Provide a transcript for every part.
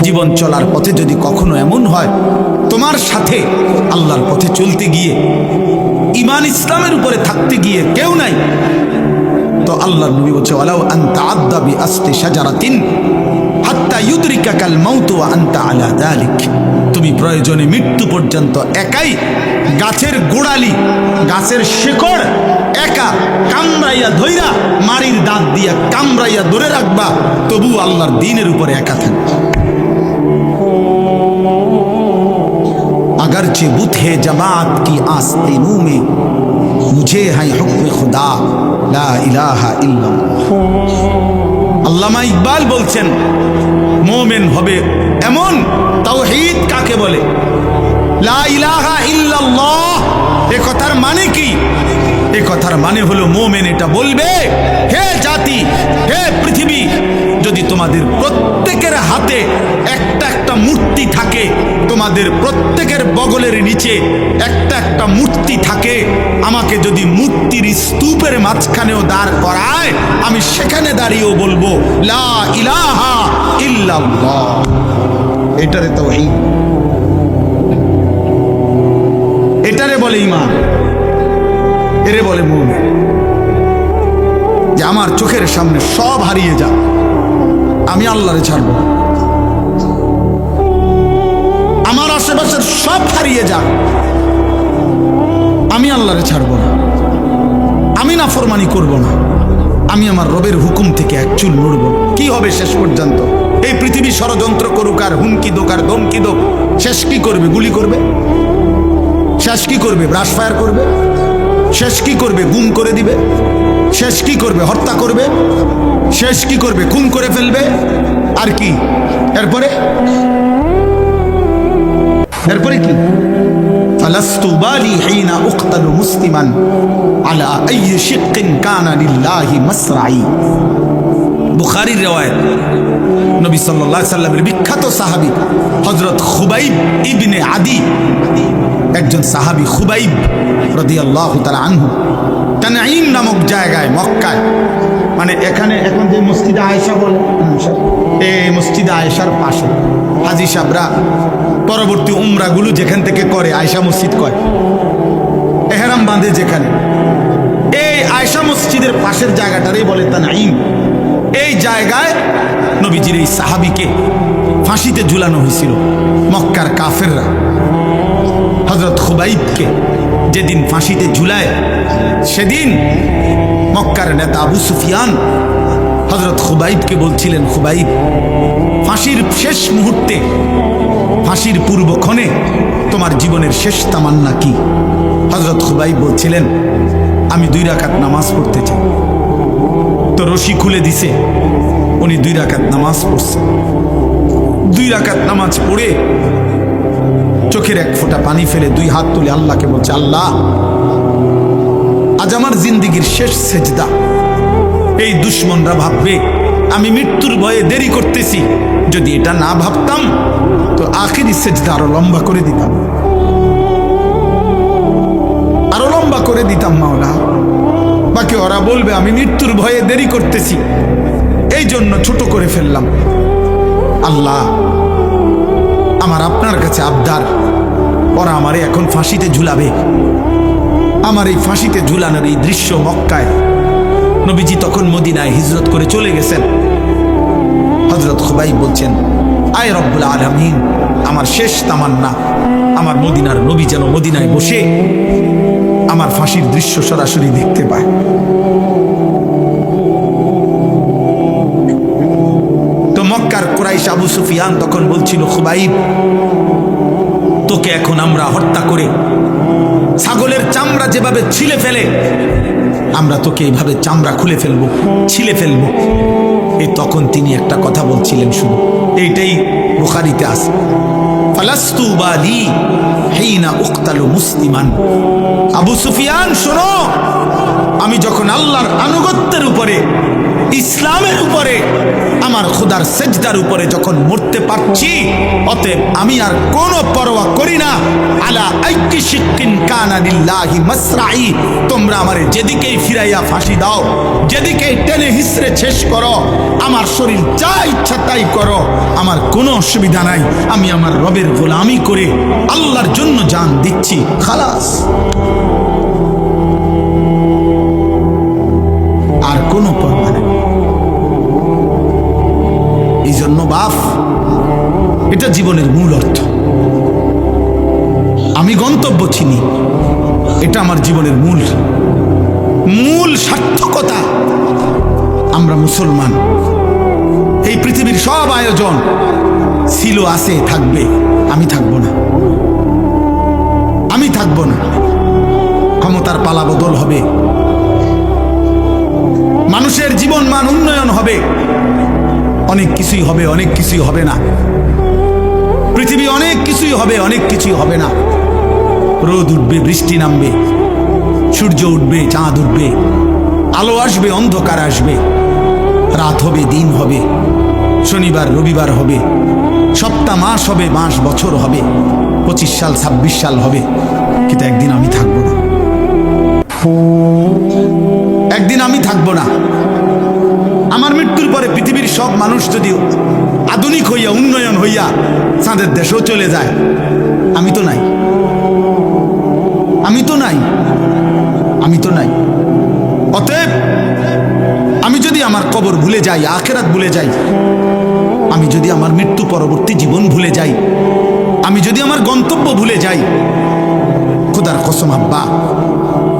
জীবন চলার পথে যদি কখনো এমন হয় তোমার সাথে আল্লাহর পথে চলতে গিয়ে ঈমান ইসলামের উপরে থাকতে গিয়ে কেউ নাই, তো আল্লাহর নবী বলছে ওয়ালাউ আনতা আদ্দা বিআসতি শাজারাতিন হাত্তা ইউদরিকাকাল মাউত ওয়া আনতা আলা যালিক, তুমি প্রয়োজনে মৃত্যু পর্যন্ত একাই গাছের গোড়ালি গাছের শিকড় একা কামড়াইয়া ধইরা মারির দাঁত দিয়া কামড়াইয়া ধরে রাখবা, তবু আল্লাহর দ্বীনের উপরে একা থাকবা। अगरचे बुत है जमात की आस्तीनों में मुझे है हुक्म खुदा ला इलाहा इल्लल्लाह। আল্লামা ইকবাল বলছেন মুমিন হবে এমন, তাওহীদ কাকে বলে, লা ইলাহা ইল্লাল্লাহ এ কথার মানে কি? এ কথার মানে হলো মুমিন এটা বলবে, হে জাতি, হে পৃথিবী, যদি তোমাদের প্রত্যেকের হাতে একটা একটা মূর্তি থাকে, তোমাদের প্রত্যেকের বগলের নিচে একটা একটা মূর্তি থাকে, আমাকে যদি মূর্তির স্তূপের মাঝখানেও দাঁড় করায় আমি সেখানে দাঁড়িয়েও বলবো লা ইলাহা ইল্লাল্লাহ। এটারে তাওহীদ, এটারে বলে ঈমান, এরে বলে মুমিন। যে আমার চোখের সামনে সব হারিয়ে যাক, আমি আল্লাহরে ছাড়ব। আমার আশেপাশের সব হারিয়ে যাক, আমি আল্লাহরে ছাড়ব না, আমি নাফরমানি করব না, আমি আমার রবের হুকুম থেকে এক চুল নড়ব। কি হবে শেষ পর্যন্ত? এই পৃথিবী ষড়যন্ত্র করুক আর হুমকি দোক আর ধমকি দোক, শেষ কি করবে? গুলি করবে। শেষ কি করবে? ব্রাশ ফায়ার করবে। শেষ কি করবে? গুম করে দিবে। শেষ কি করবে? হত্যা করবে। শেষ কি করবে? খুন করে ফেলবে। আর কি এরপরে? এরপরে কি? ফালাস্তু বালি হিনা উকতালু মুসলিমান আলা আইয়ি শিক্কিন কানা লিল্লাহি মাসরাই। বুখারীর riwayat, নবী সাল্লাল্লাহু আলাইহি সাল্লামের বিখ্যাত সাহাবী হযরত খুবাইব ইবনে আদি, একজন সাহাবী খুবাইব রাদিয়াল্লাহু তাআলা আনহু, তানঈম নামক জায়গায় মক্কায়, মানে এখানে এখন যে মসজিদে আয়েশা বলে, এই মসজিদে আয়েশার পাশে হাজী সাহেবরা পরবর্তী উমরাগুলো যেখান থেকে করে আয়েশা মসজিদ কয়, এহরাম বাঁধে যেখানে, এই আয়েশা মসজিদের পাশের জায়গাটারই বলে তানঈম। এই জায়গায় নবীজির এই সাহাবীকে ফাঁসিতে ঝুলানো হয়েছিল মক্কার কাফেররা। হযরত খুবাইবকে যেদিন ফাঁসিতে ঝুলায়, সেদিন মক্কার নেতা আবু সুফিয়ান হযরত খুবাইবকে বলছিলেন, খুবাইব, ফাঁসির শেষ মুহূর্তে, ফাঁসির পূর্বক্ষণে তোমার জীবনের শেষ তামান্না কি? হযরত খুবাইব বলছিলেন, আমি 2 রাকাত নামাজ পড়তে চাই। তো রশি খুলে দিছে, উনি 2 রাকাত নামাজ পড়ছে। 2 রাকাত নামাজ পড়ে চোখের এক ফোঁটা পানি ফেলে 2 হাত তুলে আল্লাহকে বলছে, আল্লাহ, আজ আমার জিন্দেগির শেষ সেজদা। এই দুশ্মনরা ভাববে আমি মৃত্যুর ভয়ে দেরি করতেছি, যদি এটা না ভাবতাম তো আখিরি সেজদা আরো লম্বা করে দিতাম, আরো লম্বা করে দিতাম মাওলা। বাকি ওরা বলবে আমি মৃত্যুর ভয়ে দেরি করতেছি, এই জন্য ছোট করে ফেললাম। আল্লাহ, আমার আপনার কাছে আবদার, ওরা আমারে এখন ফাঁসিতে ঝুলাবে। আমার এই ফাঁসিতে ঝুলানোর এই দৃশ্য মক্কায়, নবীজি তখন মদিনায় হিজরত করে চলে গেছেন। হযরত খুবাইব বলছেন, আয় রব্বুল আলামিন, আমার শেষ তামান্না আমার মদিনার নবী যেন মদিনায় বসে আমার ফাঁসির দৃশ্য সরাসরি দেখতে পায়। তো মক্কার কুরাইশ আবু সুফিয়ান তখন বলছিল, খুবাইব, তোকে এখন আমরা হত্যা করে ছাগলের চামড়া যেভাবে ছিলে ফেলে, আমরা তোকে এইভাবে চামড়া খুলে ফেলবো, ছিলে ফেলবো। এই তখন তিনি একটা কথা বলছিলেন, শুধু এইটাই বুখারীতে আছে, ফালাস্তু বালি হিনা উকতালু মুসলিমান। আবু সুফিয়ান শোনো, আমি যখন আল্লাহর আনুগত্যের উপরে ইসলামের উপরে, আমার খোদার সেজদার উপরে যখন মরতে পারছি, অতএব আমি আর কোনো পরোয়া করি না। আলা আইয়ি শিক্কিন কানা লিল্লাহি মাসরাই, তোমরা আমারে যেদিকেই ফিরাইয়া ফাঁসি দাও, যেদিকেই টেনে হিসড়ে শেষ করো, আমার শরীর যা ইচ্ছা তাই করো, আমার কোনো অসুবিধা নাই। আমি আমার রবের গোলামি করে আল্লাহর জন্য জান দিচ্ছি, খালাস। আর কোনো পরোয়া নেই। এই জন্য বাপ, এটা জীবনের মূল অর্থ। আমি গন্তব্য চিনি, এটা আমার জীবনের মূল সার্থকতা। আমরা মুসলমান, এই পৃথিবীর সব আয়োজন ছিল, আছে, থাকবে। আমি থাকবো না, আমি থাকবো না। ক্ষমতার পালা বদল হবে, মানুষের জীবন মান উন্নয়ন হবে, অনেক কিছুই হবে, অনেক কিছুই হবে না। পৃথিবী অনেক কিছুই হবে, অনেক কিছুই হবে না। রোদ উঠবে, বৃষ্টি নামবে, সূর্য উঠবে, চাঁদ উঠবে, আলো আসবে, অন্ধকার আসবে, রাত হবে, দিন হবে, শনিবার রবিবার হবে, সপ্তাহ মাস হবে, মাস বছর হবে, 25 সাল 26 সাল হবে। কিন্তু একদিন আমি থাকবো না, একদিন আমি থাকবো না। আমার মৃত্যুর পরে পৃথিবীর সব মানুষ যদি আধুনিক হইয়া, উন্নয়ন হইয়া চাঁদের দেশেও চলে যায়, আমি তো নাই, আমি তো নাই, আমি তো নাই। অতএব আমি যদি আমার কবর ভুলে যাই, আখিরাত ভুলে যাই, আমি যদি আমার মৃত্যু পরবর্তী জীবন ভুলে যাই, আমি যদি আমার গন্তব্য ভুলে যাই, খোদার কসম আব্বা,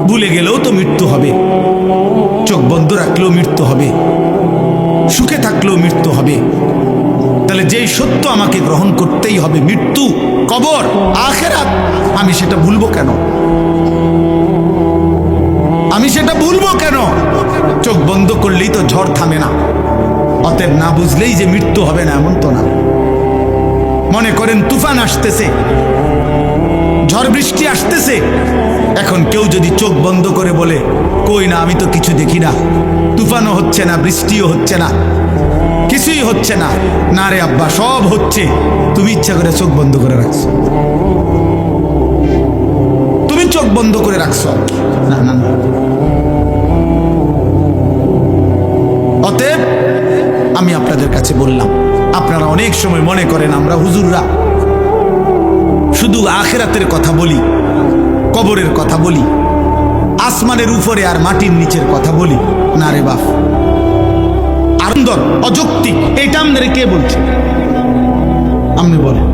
ভুলে গেলেও তো মৃত্যু হবে, চোখ বন্ধ রাখলেও মৃত্যু হবে, সুখে থাকলেও মৃত্যু হবে। তাহলে যেই সত্য আমাকে গ্রহণ করতেই হবে, মৃত্যু, কবর, আখিরাত, আমি সেটা ভুলবো কেন? আমি সেটা ভুলবো কেন? চোখ বন্ধ করলেই তো ঝড় থামে না। অতএব না বুঝলেই যে মৃত্যু হবে না এমন তো না। মনে করেন তুফান আসতেছে, ঝড় বৃষ্টি আসতেছে, এখন কেউ যদি চোখ বন্ধ করে বলে, কই না, আমি তো কিছু দেখি না, তুফানও হচ্ছে না, বৃষ্টিও হচ্ছে না, কিছুই হচ্ছে না। না রে আব্বা, সব হচ্ছে, তুমি ইচ্ছা করে চোখ বন্ধ করে রাখছো, তুমি চোখ বন্ধ করে রাখছো। না না না। অতএব আমি আপনাদের কাছে বললাম, আপনারা অনেক সময় মনে করেন আমরা হুজুররা শুধু আখিরাতের কথা বলি, কবরের কথা বলি, আসমানের উপরে আর মাটির নিচের কথা বলি। না রে বাপ, আনন্দর অযৌক্তিক, এইটা আমাদের কে বলছে? আপনি বলেন।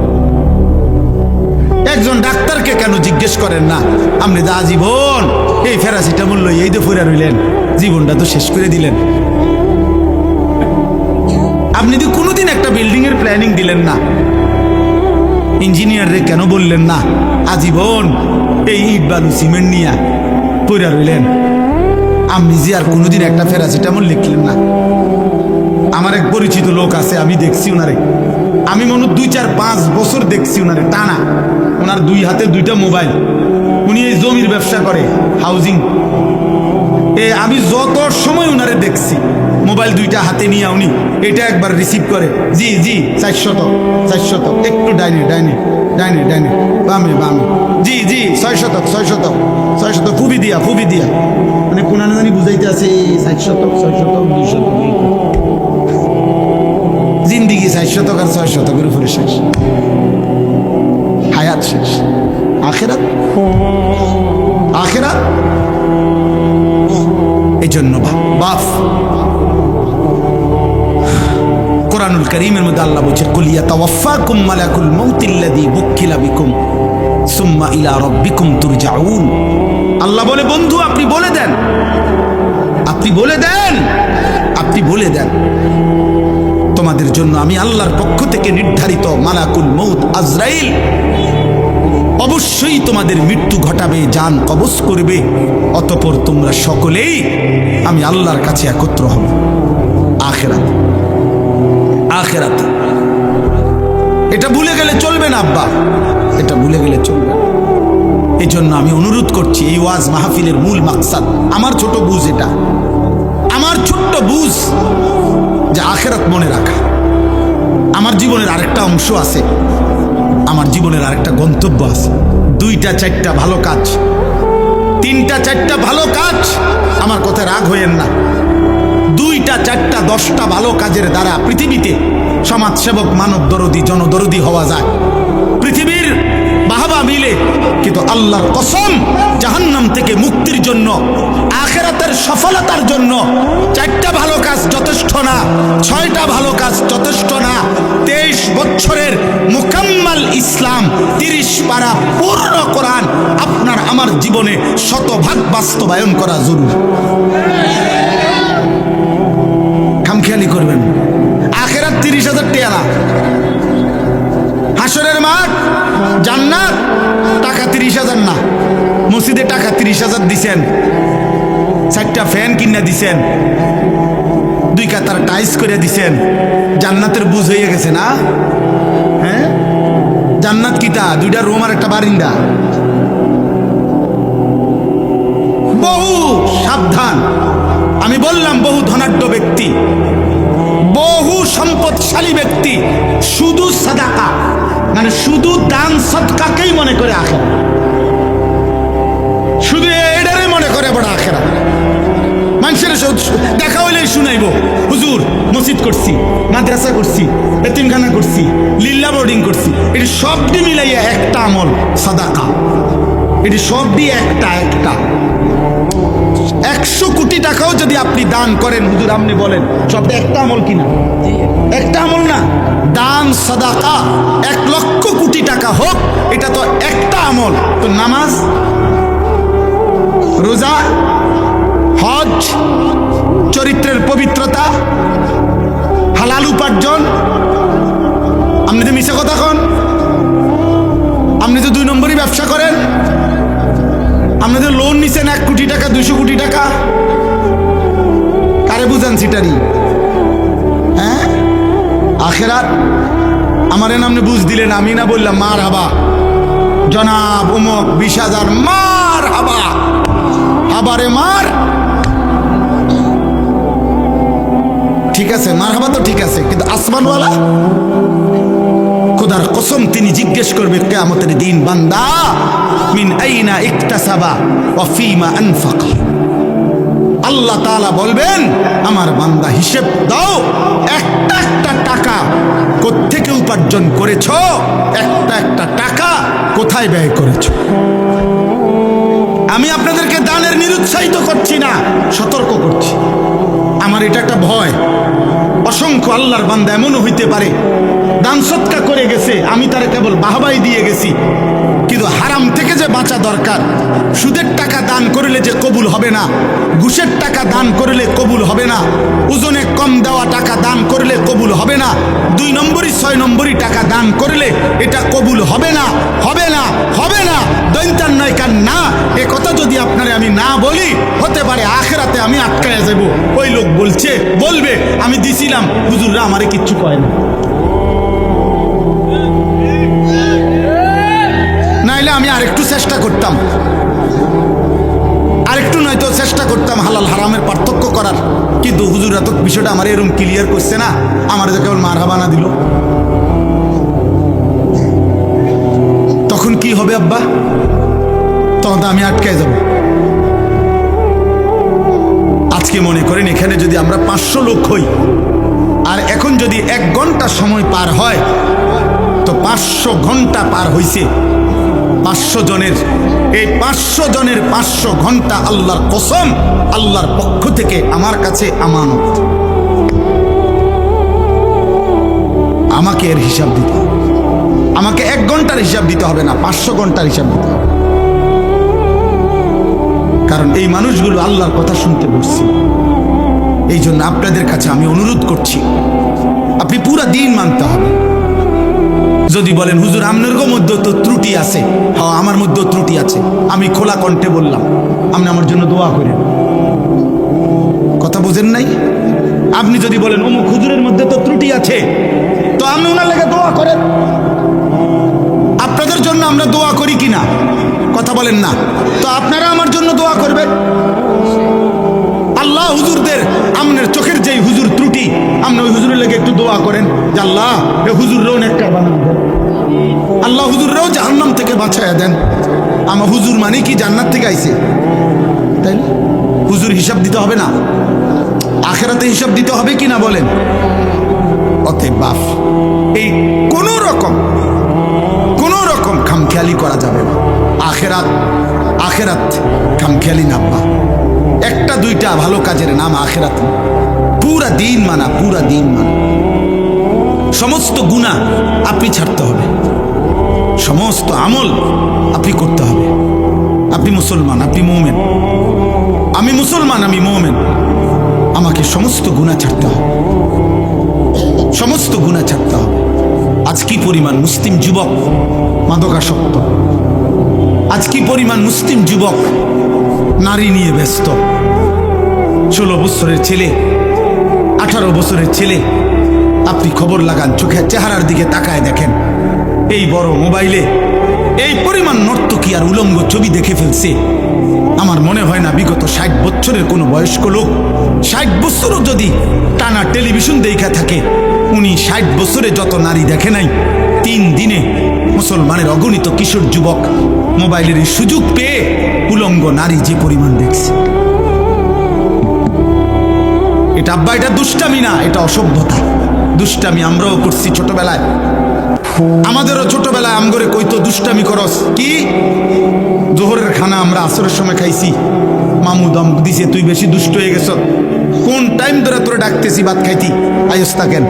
একজন ডাক্তারকে কেন জিজ্ঞেস করেন না, আপনি দা জীবন এই প্যারাসিটামল লই এই তো ফুরা রইলেন, জীবনটা তো শেষ করে দিলেন। আপনি তো কোনোদিন একটা বিল্ডিং এর প্ল্যানিং দিলেন না, ইঞ্জিনিয়ার রে কেন বললেন না আজীবন এই ইট বালু সিমেন্ট নিয়ে পড়ে রইলেন? আপনি যে আর কোনোদিন একটা প্যারাসিটামল লিখলেন না। আমার এক পরিচিত লোক আছে, আমি দেখছি ওনারে, আমি মনে 2-4-5 বছর দেখছি ওনারে টানা। ওনার 2 হাতে 2টা মোবাইল, উনি এই জমির ব্যবসা করে, হাউজিং। আমি যত সময় ওনারে দেখছি, মোবাইল 2টা হাতে নিয়ে উনি এটা একবার রিসিভ করে, জি জি 400 একটু ডাইনে ডাইনে ডাইনে ডাইনে বামে বামে, জি জি 600 ফুবি দিয়া মানে কোনা জানি বুঝাইতে আছে 400 200 জিন্দিগি 400 আর 600 করে উপরে শেষ, হায়াত শেষ। আখিরাত, আখিরাত। এই জন্য বাপ, কোরআনুল কারীমের মধ্যে আল্লাহ বলছেন, কুল ইয়াতাওয়াফাকুম মালাকুল মাউতিল্লাযী বুক্কিলা বিকুম সুম্মা ইলা রাব্বিকুম তুরজাউন। আল্লাহ বলে, বন্ধু আপনি বলে দেন, আপনি বলে দেন, আপনি বলে দেন, তোমাদের জন্য আমি আল্লাহর পক্ষ থেকে নির্ধারিত মালাকুল মউত আজরাইল অবশ্যই তোমাদের মৃত্যু ঘটাবে, জান কবজ করবে, অতঃপর তোমরা সকলেই আমি আল্লাহর কাছে একত্র হব। আখিরাত, আখিরাত। এটা ভুলে গেলে চলবে না আব্বা, এটা ভুলে গেলে চলবে না। এই জন্য আমি অনুরোধ করছি, এই ওয়াজ মাহফিলের মূল মাকসাদ, আমার ছোট বুঝ এটা, আমার ছোট্ট বুঝ যে আখিরাত মনে রাখা। আমার জীবনের আরেকটা অংশ আছে, আমার জীবনের আরেকটা গন্তব্য আছে। 2-4টা ভালো কাজ, 3-4টা ভালো কাজ, আমার কথায় রাগ হইয়েন না। 2-4টা 10টা ভালো কাজের দ্বারা পৃথিবীতে সমাজসেবক, মানব দরদি, জনদরদি হওয়া যায়, পৃথিবীর বাহবা মিলে। কিন্তু আল্লাহর কসম, জাহান্নাম থেকে মুক্তির জন্য, আখিরাতের সফলতার জন্য 4টা ভালো কাজ যথেষ্ট না, 6টা ভালো কাজ যথেষ্ট না। 23 বছরের মুকাম্মাল ইসলাম, 30 পারা পূর্ণ কোরআন আপনার আমার জীবনে শতভাগ বাস্তবায়ন করা জরুরি। খামখেয়ালি করবেন। আখিরাত 30,000 টাকা না, হাসরের মাঠ, জান্নাত টাকা 30,000 না। মসজিদে টাকা 30,000 দিছেন, 4টা ফ্যান কিনা দিছেন, 2 কাতার টাইস করে দিছেন, জান্নাতের বুঝ হয়ে গেছে না? হ্যাঁ, জান্নাত কিটা? 2টা রুম আর একটা বারিন্দা। বহু সাবধান। আমি বললাম, বহু ধনাঢ্য ব্যক্তি, বহু সম্পদশালী ব্যক্তি শুধু সাদাকা, মানে শুধু দান সদকাকেই মনে করে আখেরাত, শুধু এটারে মনে করে বড় আখেরাত। মানুষের দেখা হইলেই শুনাইব, হুজুর মসজিদ করছি, মাদ্রাসা করছি, এতিমখানা করছি, লিল্লা বোর্ডিং করছি। এটি সবটি মিলাইয়া একটা আমল সাদাকা। এটি সবটি একটা 100 কোটি টাকাও যদি আপনি দান করেন, হুজুর আপনি বলেন সবটা একটা আমল কিনা? একটা আমল না। দান সাদাকা 1 লক্ষ কোটি টাকা হোক, এটা তো একটা আমল। তো নামাজ, রোজা, হজ, চরিত্রের পবিত্রতা, হালাল উপার্জন, আপনি তো মিশা কথা কন। আপনি তো 2 নম্বরই ব্যবসা করেন, আপনি তো লোন নিছেন 1 কোটি টাকা, 200 কোটি টাকা। কারে বুঝান সিটারি? হ্যাঁ, আখেরাত আমার নামে বুঝ দিলেন, আমি না বললাম মার হাবা জনাব উমক 20,000 মার হাবা, হাবারে মার। ঠিক আছে, মার হাবা তো ঠিক আছে, কিন্তু আসমানওয়ালা খোদার কসম তিনি জিজ্ঞেস করবে কিয়ামতের দিন, বান্দা মিন আইনা ইকতাসাবা ওয়া ফীমা আনফাকা। আল্লাহ তাআলা বলবেন, আমার বান্দা হিসেব দাও, একটা টাকা কোত্থেকে উপার্জন করেছো, একটা টাকা কোথায় ব্যয় করেছো। আমি আপনাদেরকে দানের নিরুৎসাহিত করছি না, সতর্ক করছি। আমার এটা একটা ভয়। অসংখ্য আল্লাহর বান্দা এমনও হইতে পারে দান সৎকা করে গেছে, আমি তারা কেবল বাহবাই দিয়ে গেছি, কিন্তু হারাম থেকে যে বাঁচা দরকার। সুদের টাকা দান করলে যে কবুল হবে না, ঘুষের টাকা দান করলে কবুল হবে না, ওজনে কম দেওয়া টাকা দান করলে কবুল হবে না, 2 নম্বরই 6 নম্বরই টাকা দান করলে এটা কবুল হবে না, হবে না, হবে না। দৈন্তান নয় কান না, এ কথা যদি আপনারে আমি না বলি, হতে পারে আখিরাতে আমি আটকায় যাব। ওই লোক বলবে আমি দিছিলাম, হুজুররা আমারে কিচ্ছু কয় না। নাইলে আমি আরেকটু চেষ্টা করতাম, আরেকটু নয়তো চেষ্টা করতাম হালাল হারামের পার্থক্য করার, কিন্তু হুজুরা তো বিষয়টা আমার এরকম ক্লিয়ার করছে না, আমার তো কেবল মার হাবানা দিল। তখন কি হবে আব্বা? তখন তো আমি আটকায় যাব। আজকে মনে করেন এখানে যদি আমরা 500 লোক হই, আর এখন যদি 1 ঘন্টা সময় পার হয়, তো 500 ঘন্টা পার হইছে 500 জনের। এই 500 জনের 500 ঘন্টা আল্লাহর কসম, আল্লাহর পক্ষ থেকে আমার কাছে আমানত। আমাকে এর হিসাব দিতে হবে। আমাকে 1 ঘন্টার হিসাব দিতে হবে না, 500 ঘন্টার হিসাব দিতে হবে। কারণ এই মানুষগুলো আল্লাহর কথা শুনতে বসছে। এই জন্য আপনাদের কাছে আমি অনুরোধ করছি, আপনি পুরা দিন মানতে হবে। যদি বলেন হুজুর আপনার মধ্যে তো ত্রুটি আছে, হ্যাঁ আমার মধ্যেও ত্রুটি আছে, আমি খোলা কণ্ঠে বললাম, আপনি আমার জন্য দোয়া করেন। কথা বুঝেন নাই? আপনি যদি বলেন অমুক হুজুরের মধ্যে তো ত্রুটি আছে, তো আপনি ওনার লেগে দোয়া করেন। আপনাদের জন্য আমরা দোয়া করি কিনা? কথা বলেন না। তো আপনারা আমার জন্য দোয়া করবেন। আল্লাহ হুজুরদের আপনি ওই হুজুরের লেগে একটু দোয়া করেন যে আল্লাহ এ হুজুররাও নেককার বানান দেন, আল্লাহ হুজুররাও জাহান্নাম থেকে বাঁচায়া দেন। আমার হুজুর মানে কি জান্নাত থেকে আইছে, তাই না? হুজুর হিসাব দিতে হবে না? আখেরাতে হিসাব দিতে হবে কি না বলেন? অতএব বাপ, এই কোন রকম খামখেয়ালি করা যাবে না। আখেরাত খামখেয়ালি নাব্বা, একটা দুইটা ভালো কাজের নাম আখেরাত, পুরা দিন মানা। সমস্ত গুনাহ আপনি ছাড়তে হবে, সমস্ত আমল আপনি করতে হবে। আপনি মুসলমান, আপনি মুমিন, আমি মুসলমান, আমি মুমিন, আমাকে সমস্ত গুনাহ ছাড়তে হবে, সমস্ত গুনাহ ছাড়তে হবে। আজ কি পরিমাণ মুসলিম যুবক মাদকাসক্ত, আজ কি পরিমাণ মুসলিম যুবক নারী নিয়ে ব্যস্ত। 16 বছরের ছেলে, 18 বছরের ছেলে, আপনি খবর লাগান, চোখের চেহারার দিকে তাকায় দেখেন, এই বড় মোবাইলে এই পরিমাণ নর্তকী আর উলঙ্গ ছবি দেখে ফেলছে। আমার মনে হয় না বিগত 60 বছরের কোনো বয়স্ক লোক 60 বছরও যদি টানা টেলিভিশন দেখা থাকে, উনি 60 বছরে যত নারী দেখে নাই, 3 দিনে মুসলমানের অগণিত কিশোর যুবক মোবাইলের সুযোগ পেয়ে উলঙ্গ নারী যে পরিমাণ দেখছে। এটা আব্বা, এটা দুষ্টামি না, এটা অসভ্যতা। দুষ্টামি আমরাও করছি ছোটবেলায়, আমাদেরও ছোটবেলায় আমগরে কইতো দুষ্টামি করস কি। জোহরের খানা আমরা আসরের সময় খাইছি, মামু দম দিছে, তুই বেশি দুষ্ট হয়ে গেছ, কোন টাইম ধরে তোরে ডাকতেছি ভাত খাইতি, আয়স্তা কেন।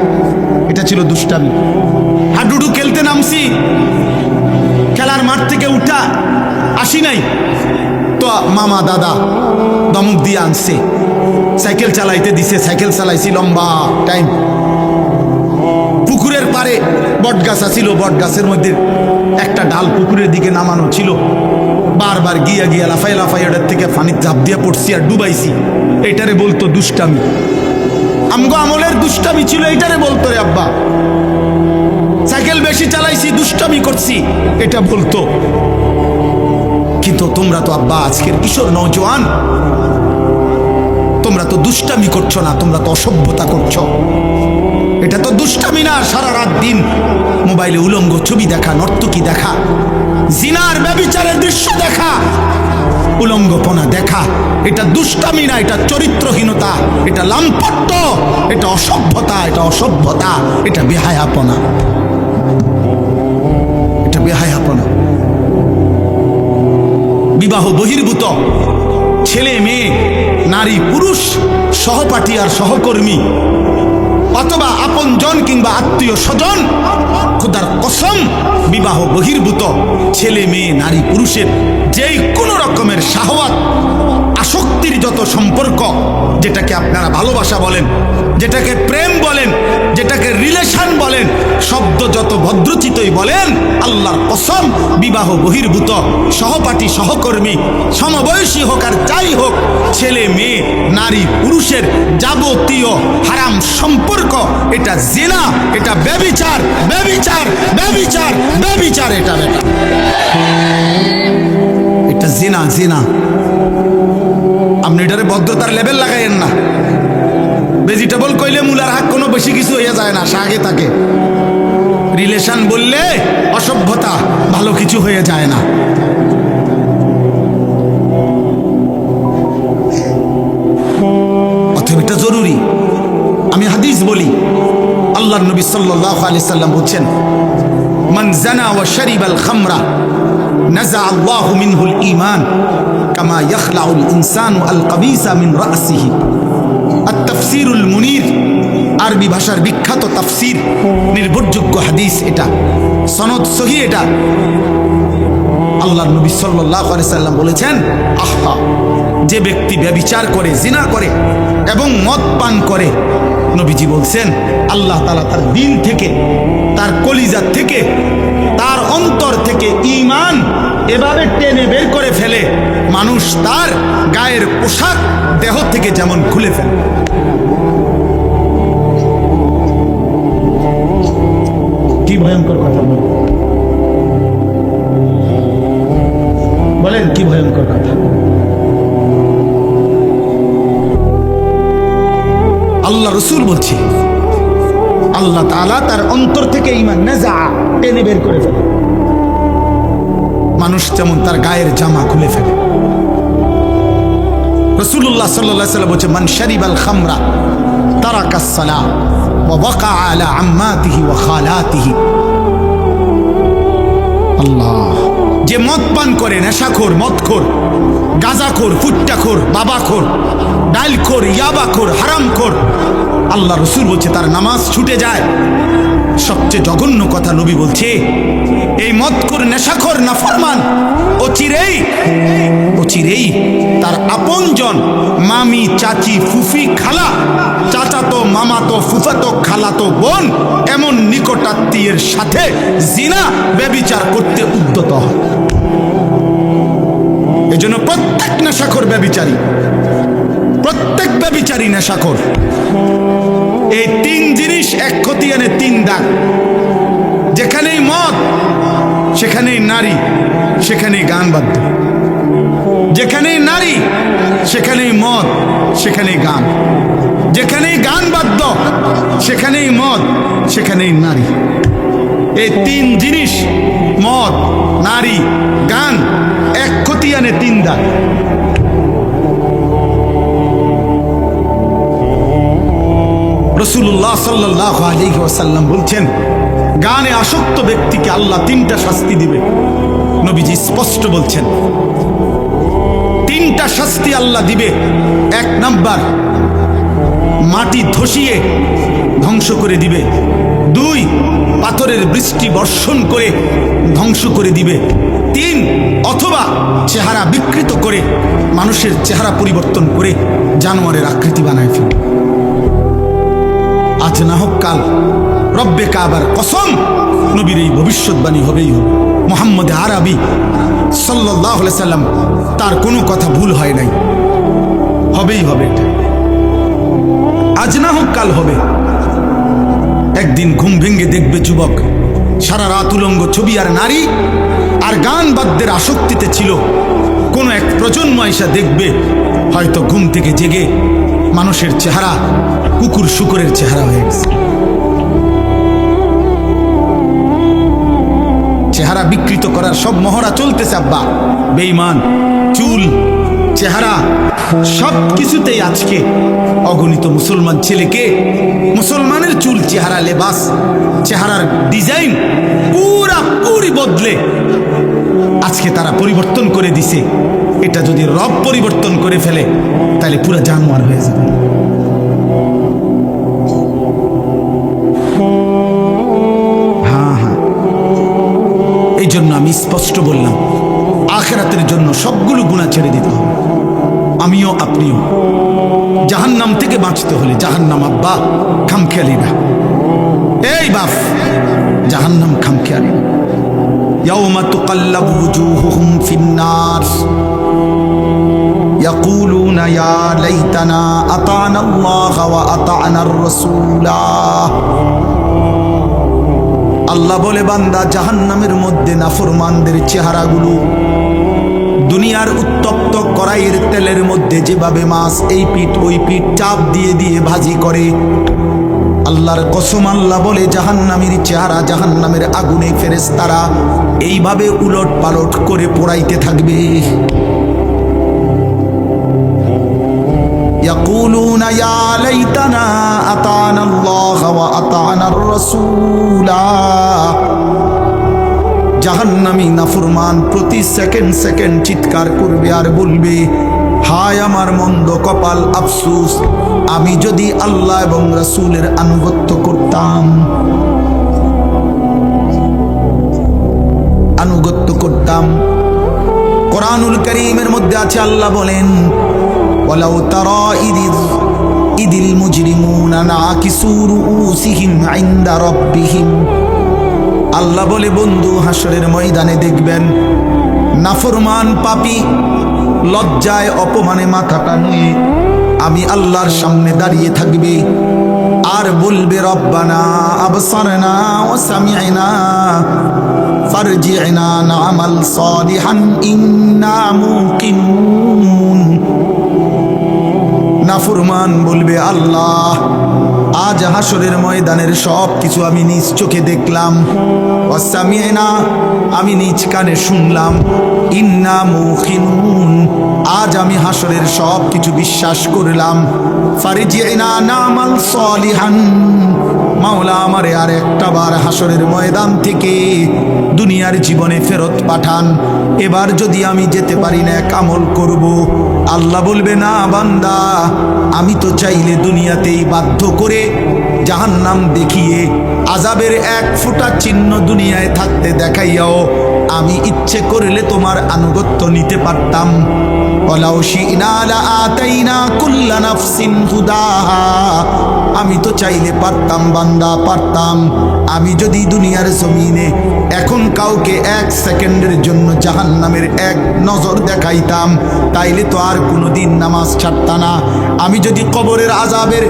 এটা ছিল দুষ্টামি। হাডুডু খেলতে নামছি, খেলার মাঠ থেকে উঠা আসি নাই তো মামা দাদা দমক দিয়ে আনছে, সাইকেল চালাইতে দিছে, সাইকেল চালাইছি লম্বা টাইম। পুকুরের পারে বট গাছ আছিল, বট গাছের মধ্যে একটা ডাল পুকুরের দিকে নামানো ছিল, বারবার গিয়া লাফাই ওটার থেকে পানির ঝাঁপ দিয়ে পড়ছি আর ডুবাইছি। এটারে বলতো দুষ্টামি। আমগো আমলের দুষ্টামি ছিল, এটারে বলতো রে আব্বা। সাইকেল বেশি চালাইছি, দুষ্টামি করছি, এটা বলতো। কিন্তু তোমরা তো আব্বা আজকের কিশোর নওজোয়ান, তোমরা তো দুষ্টামি করছো না, তোমরা তো অসভ্যতা করছো। এটা তো দুষ্টামি না, সারা রাত দিন মোবাইলে উলঙ্গ ছবি দেখা, নর্তকী দেখা, জিনার ব্যভিচারের দৃশ্য দেখা, উলঙ্গপনা দেখা, এটা দুষ্টামি না, এটা চরিত্রহীনতা, এটা লাম্পট্য, এটা অসভ্যতা, এটা বেহায়াপনা, এটা বেহায়াপনা। বিবাহ বহির্ভূত ছেলে মেয়ে, নারী পুরুষ, সহপাঠী আর সহকর্মী, অথবা আপনজন কিংবা আত্মীয় স্বজন, খোদার কসম, বিবাহ বহির্ভূত ছেলে মেয়ে, নারী পুরুষের যেই কোনো রকমের শাহওয়াত, আসক্তির যত সম্পর্ক, যেটাকে আপনারা ভালোবাসা বলেন, যেটাকে প্রেম বলেন, যেটাকে রিলেশন বলেন, শব্দ যত ভদ্রচিতই বলেন, আল্লাহর কসম, বিবাহ বহির্ভূত সহপাঠী সহকর্মী, সমবয়সী হোক আর যাই হোক, ছেলে মেয়ে, নারী পুরুষের যাবতীয় হারাম সম্পর্ক, এটা জিনা, এটা ব্যভিচার, এটা জিনা। আপনি এটারে ভদ্রতার লেভেল লাগাইয়েন না। ভেজিটেবল কইলে মূলার হাক কোনো বেশি কিছু হয়ে যায় না, শাকে থাকে। রিলেশন বললে অসভ্যতা, ভালো কিছু হয়ে যায় না। অথবা এটা জরুরি। আমি হাদিস বলি, আল্লাহর নবী সাল্লাল্লাহু আলাইহি সাল্লাম বলছেন, মান জানা ওয়া শারিবাল খামরা নাযা আল্লাহু মিনহুল ঈমান কামা ইয়াখলাউল ইনসানু আল কাবিসা মিন রাসিহি। আত-তাফসীরুল মুনীর, আরবি ভাষার বিখ্যাত তাফসীর, নির্ভরযোগ্য হাদিস, এটা সনদ সহিহ। এটা আল্লাহর নবী সাল্লাল্লাহু আলাইহি সাল্লাম বলেছেন, আহা, যে ব্যক্তি ব্যভিচার করে, জিনা করে এবং মদ পান করে, নবীজি বলছেন আল্লাহ তাআলা তার দিল থেকে, তার কলিজা থেকে, তার অন্তর থেকে ঈমান এভাবে টেনে বের করে ফেলে, মানুষ তার গায়ের পোশাক দেহ থেকে যেমন খুলে ফেলে। কি ভয়ঙ্কর কথা বলেন, কি ভয়ঙ্কর কথা। আল্লাহ রসুল বলছে আল্লাহ তাআলা তার অন্তর থেকে ঈমান নাযা টেনে বের করে ফেলে। মানুষ যেমন তার গায়ের জামা খুলে ফেলে। রাসূলুল্লাহ সাল্লাল্লাহু আলাইহি ওয়াসাল্লাম বলছে মান শারিবাল খামরা তারাকাস সালাহ ওয়া ওয়াকা আলা আম্মাতিহি ওয়া খালাতিহি। আল্লাহ, যে মদ পান করে, নেশাখোর, মদখোর, গাঁজাখোর, ফুট্টাখোর, বাবাখোর, ডালখোর, ইয়াবাখোর, হারামখোর, আল্লাহ রসুল বলছে তার নামাজ ছুটে যায়। সবচেয়ে জঘন্য কথা নবী বলছে এই মদখোর, নেশাখোর, নাফরমান অচিরেই তার আপনজন মামি, চাচি, ফুফি, খালা, চাচাতো, মামাতো, ফুফাতো, খালাতো বোন এমন নিকটাত্মীয়ের সাথে জিনা ব্যভিচার করতে উদ্যত হয়। এজন্য প্রত্যেক নেশাখোর ব্যভিচারী, প্রত্যেক ব্যভিচারী নেশাখোর। এই তিন জিনিস এক খতিয়ানে তিন দাগ। যেখানেই মদ সেখানেই নারী, সেখানেই গান বাদ্য। যেখানেই নারী সেখানেই মদ, সেখানেই গান। যেখানেই গান বাদ্য সেখানেই মদ, সেখানেই নারী। এই তিন জিনিস মদ, নারী, গান এক খতিয়ানে তিন দাগ। রাসূলুল্লাহ সাল্লাল্লাহু আলাইহি ওয়াসাল্লাম বলছেন গানে আসক্ত ব্যক্তিকে আল্লাহ তিনটা শাস্তি দিবে। নবীজি স্পষ্ট বলছেন তিনটা শাস্তি আল্লাহ দিবে। এক নাম্বার, মাটি ধসিয়ে ধ্বংস করে দিবে। দুই, পাথরের বৃষ্টি বর্ষণ করে ধ্বংস করে দিবে। তিন, অথবা চেহারা বিকৃত করে মানুষের চেহারা পরিবর্তন করে জানোয়ারের আকৃতি বানায় ফেলবে। আজ না হোক কাল, রব্বে কাবার কসম, নবীর এই ভবিষ্যৎবাণী হবেই হবে। মুহাম্মদ আরবি সাল্লাল্লাহু আলাইহি সাল্লাম তার কোনো কথা ভুল হয় নাই, হবেই হবে। আজ না হোক কাল হবে। একদিন ঘুম ভেঙে দেখবে যুবক সারা রাত উলঙ্গ ছবি আর নারী আর গান বাদ্যের আসক্তিতে ছিল। কোন এক প্রজন্ম আইসা দেখবে হয়তো ঘুম থেকে জেগে মানুষের চেহারা কুকুর শুকরের চেহারা হয়ে গেছে। চেহারা বিকৃত করার সব মহড়া চলতেছে আব্বা। বেঈমান, চুল, চেহারা সব কিছুতেই আজকে অগণিত মুসলমান ছেলেকে মুসলমানের চুল, চেহারা, লেবাস, চেহারার ডিজাইন পুরি বদলে আজকে তারা পরিবর্তন করে দিছে। এটা যদি রব পরিবর্তন করে ফেলে তাহলে পুরো জানোয়ার হয়ে যাবে। হ্যাঁ, এই জন্য আমি স্পষ্ট বললাম আখিরাতের জন্য সবগুলো গুনাহ ছেড়ে দিতে হবে। আমিও আপনিও জাহান্নাম থেকে বাঁচতে হলে, জাহান্নাম আব্বা খামখেয়ালি না, এই বাপ জাহান্নাম খামখেয়ালি না। ইয়াউমা তুকাল্লাবু ওয়ুজুহুহুম ফিন্নার ইয়াকুলুনা ইয়া লাইতানা আতা'না আল্লাহ ওয়া আতা'নার রাসূলা। আল্লাহ বলে বান্দা জাহান্নামের মধ্যে নাফরমানদের চেহারাগুলো দুনিয়ার উত্তপ্ত কড়াইয়ের তেলের মধ্যে যেভাবে মাছ এই পিঠ ওই পিঠ চাপ দিয়ে দিয়ে ভাজি করে, আল্লাহর কসম আল্লাহ বলে জাহান্নামের চেহারা জাহান্নামের আগুনে ফেরেশতারা এইভাবে উলট পালট করে পোড়াইতে থাকবে। ইয়াকুলুনা ইয়া লাইতানা আতা'না আল্লাহ ওয়া আতা'নার রাসূলা। জাহান্নামী নাফরমান প্রতি সেকেন্ড সেকেন্ড চিৎকার করবে আর বলবে, হায় আমার মন্দ কপাল, আফসোস, আমি যদি আল্লাহ এবং রাসূলের আনুগত্য করতাম, আনুগত্য করতাম। কোরআনুল কারীমের মধ্যে আছে আল্লাহ বলেন, ওয়ালাউ তারা ইদিল মুজরিমুনা নাকিসু রুউসিহিম ইনদা রাব্বিহিম। আল্লাহ বলে বন্ধু হাসরের ময়দানে দেখবেন নাফরমান পাপী লজ্জায় অপমানে মাথাটা নুয়ে আমি আল্লাহর সামনে দাঁড়িয়ে থাকবে আর বলবে, রব্বানা আবসারনা ওয়া সামি'না ফারজি'না না'মাল সালিহান ইন্না মুকিনুন। নাফরমান বলবে, আল্লাহ আজ হাসরের ময়দানের সব কিছু আমি নিজ চোখে দেখলাম, ওয়াসামিনা আমি নিজ কানে শুনলাম, ইন্না মুখিনুন আজ আমি হাসরের সব কিছু বিশ্বাস করলাম, ফারজিনা নামাল সলিহান মাওলা আমারে আর একটা বার হাসরের ময়দান থেকে দুনিয়ার জীবনে ফেরত পাঠান, এবার যদি আমি যেতে পারি না এক আমল করব। আল্লাহ বলবে, না বান্দা, আমি তো চাইলে দুনিয়াতেই বাধ্য করে জাহান্নাম দেখিয়ে আযাবের এক ফোঁটা চিহ্ন দুনিয়ায় থাকতে দেখাইয়াও আমি ইচ্ছে করলে তোমার আনুগত্য নিতে পারতাম। ওয়ালাউ শি'না লাআতাইনা কুল্লা নাফসিন হুদাহা আমি তো চাইলে পারতাম বান্দা, পারতাম। আমি যদি দুনিয়ার জমিনে এখন কাউকে এক সেকেন্ডের জন্য জাহান্নামের এক নজর দেখাইতাম, তাইলে তো আর কোনোদিন নামাজ ছাড়তা না। আমি যদি কবরের আযাবের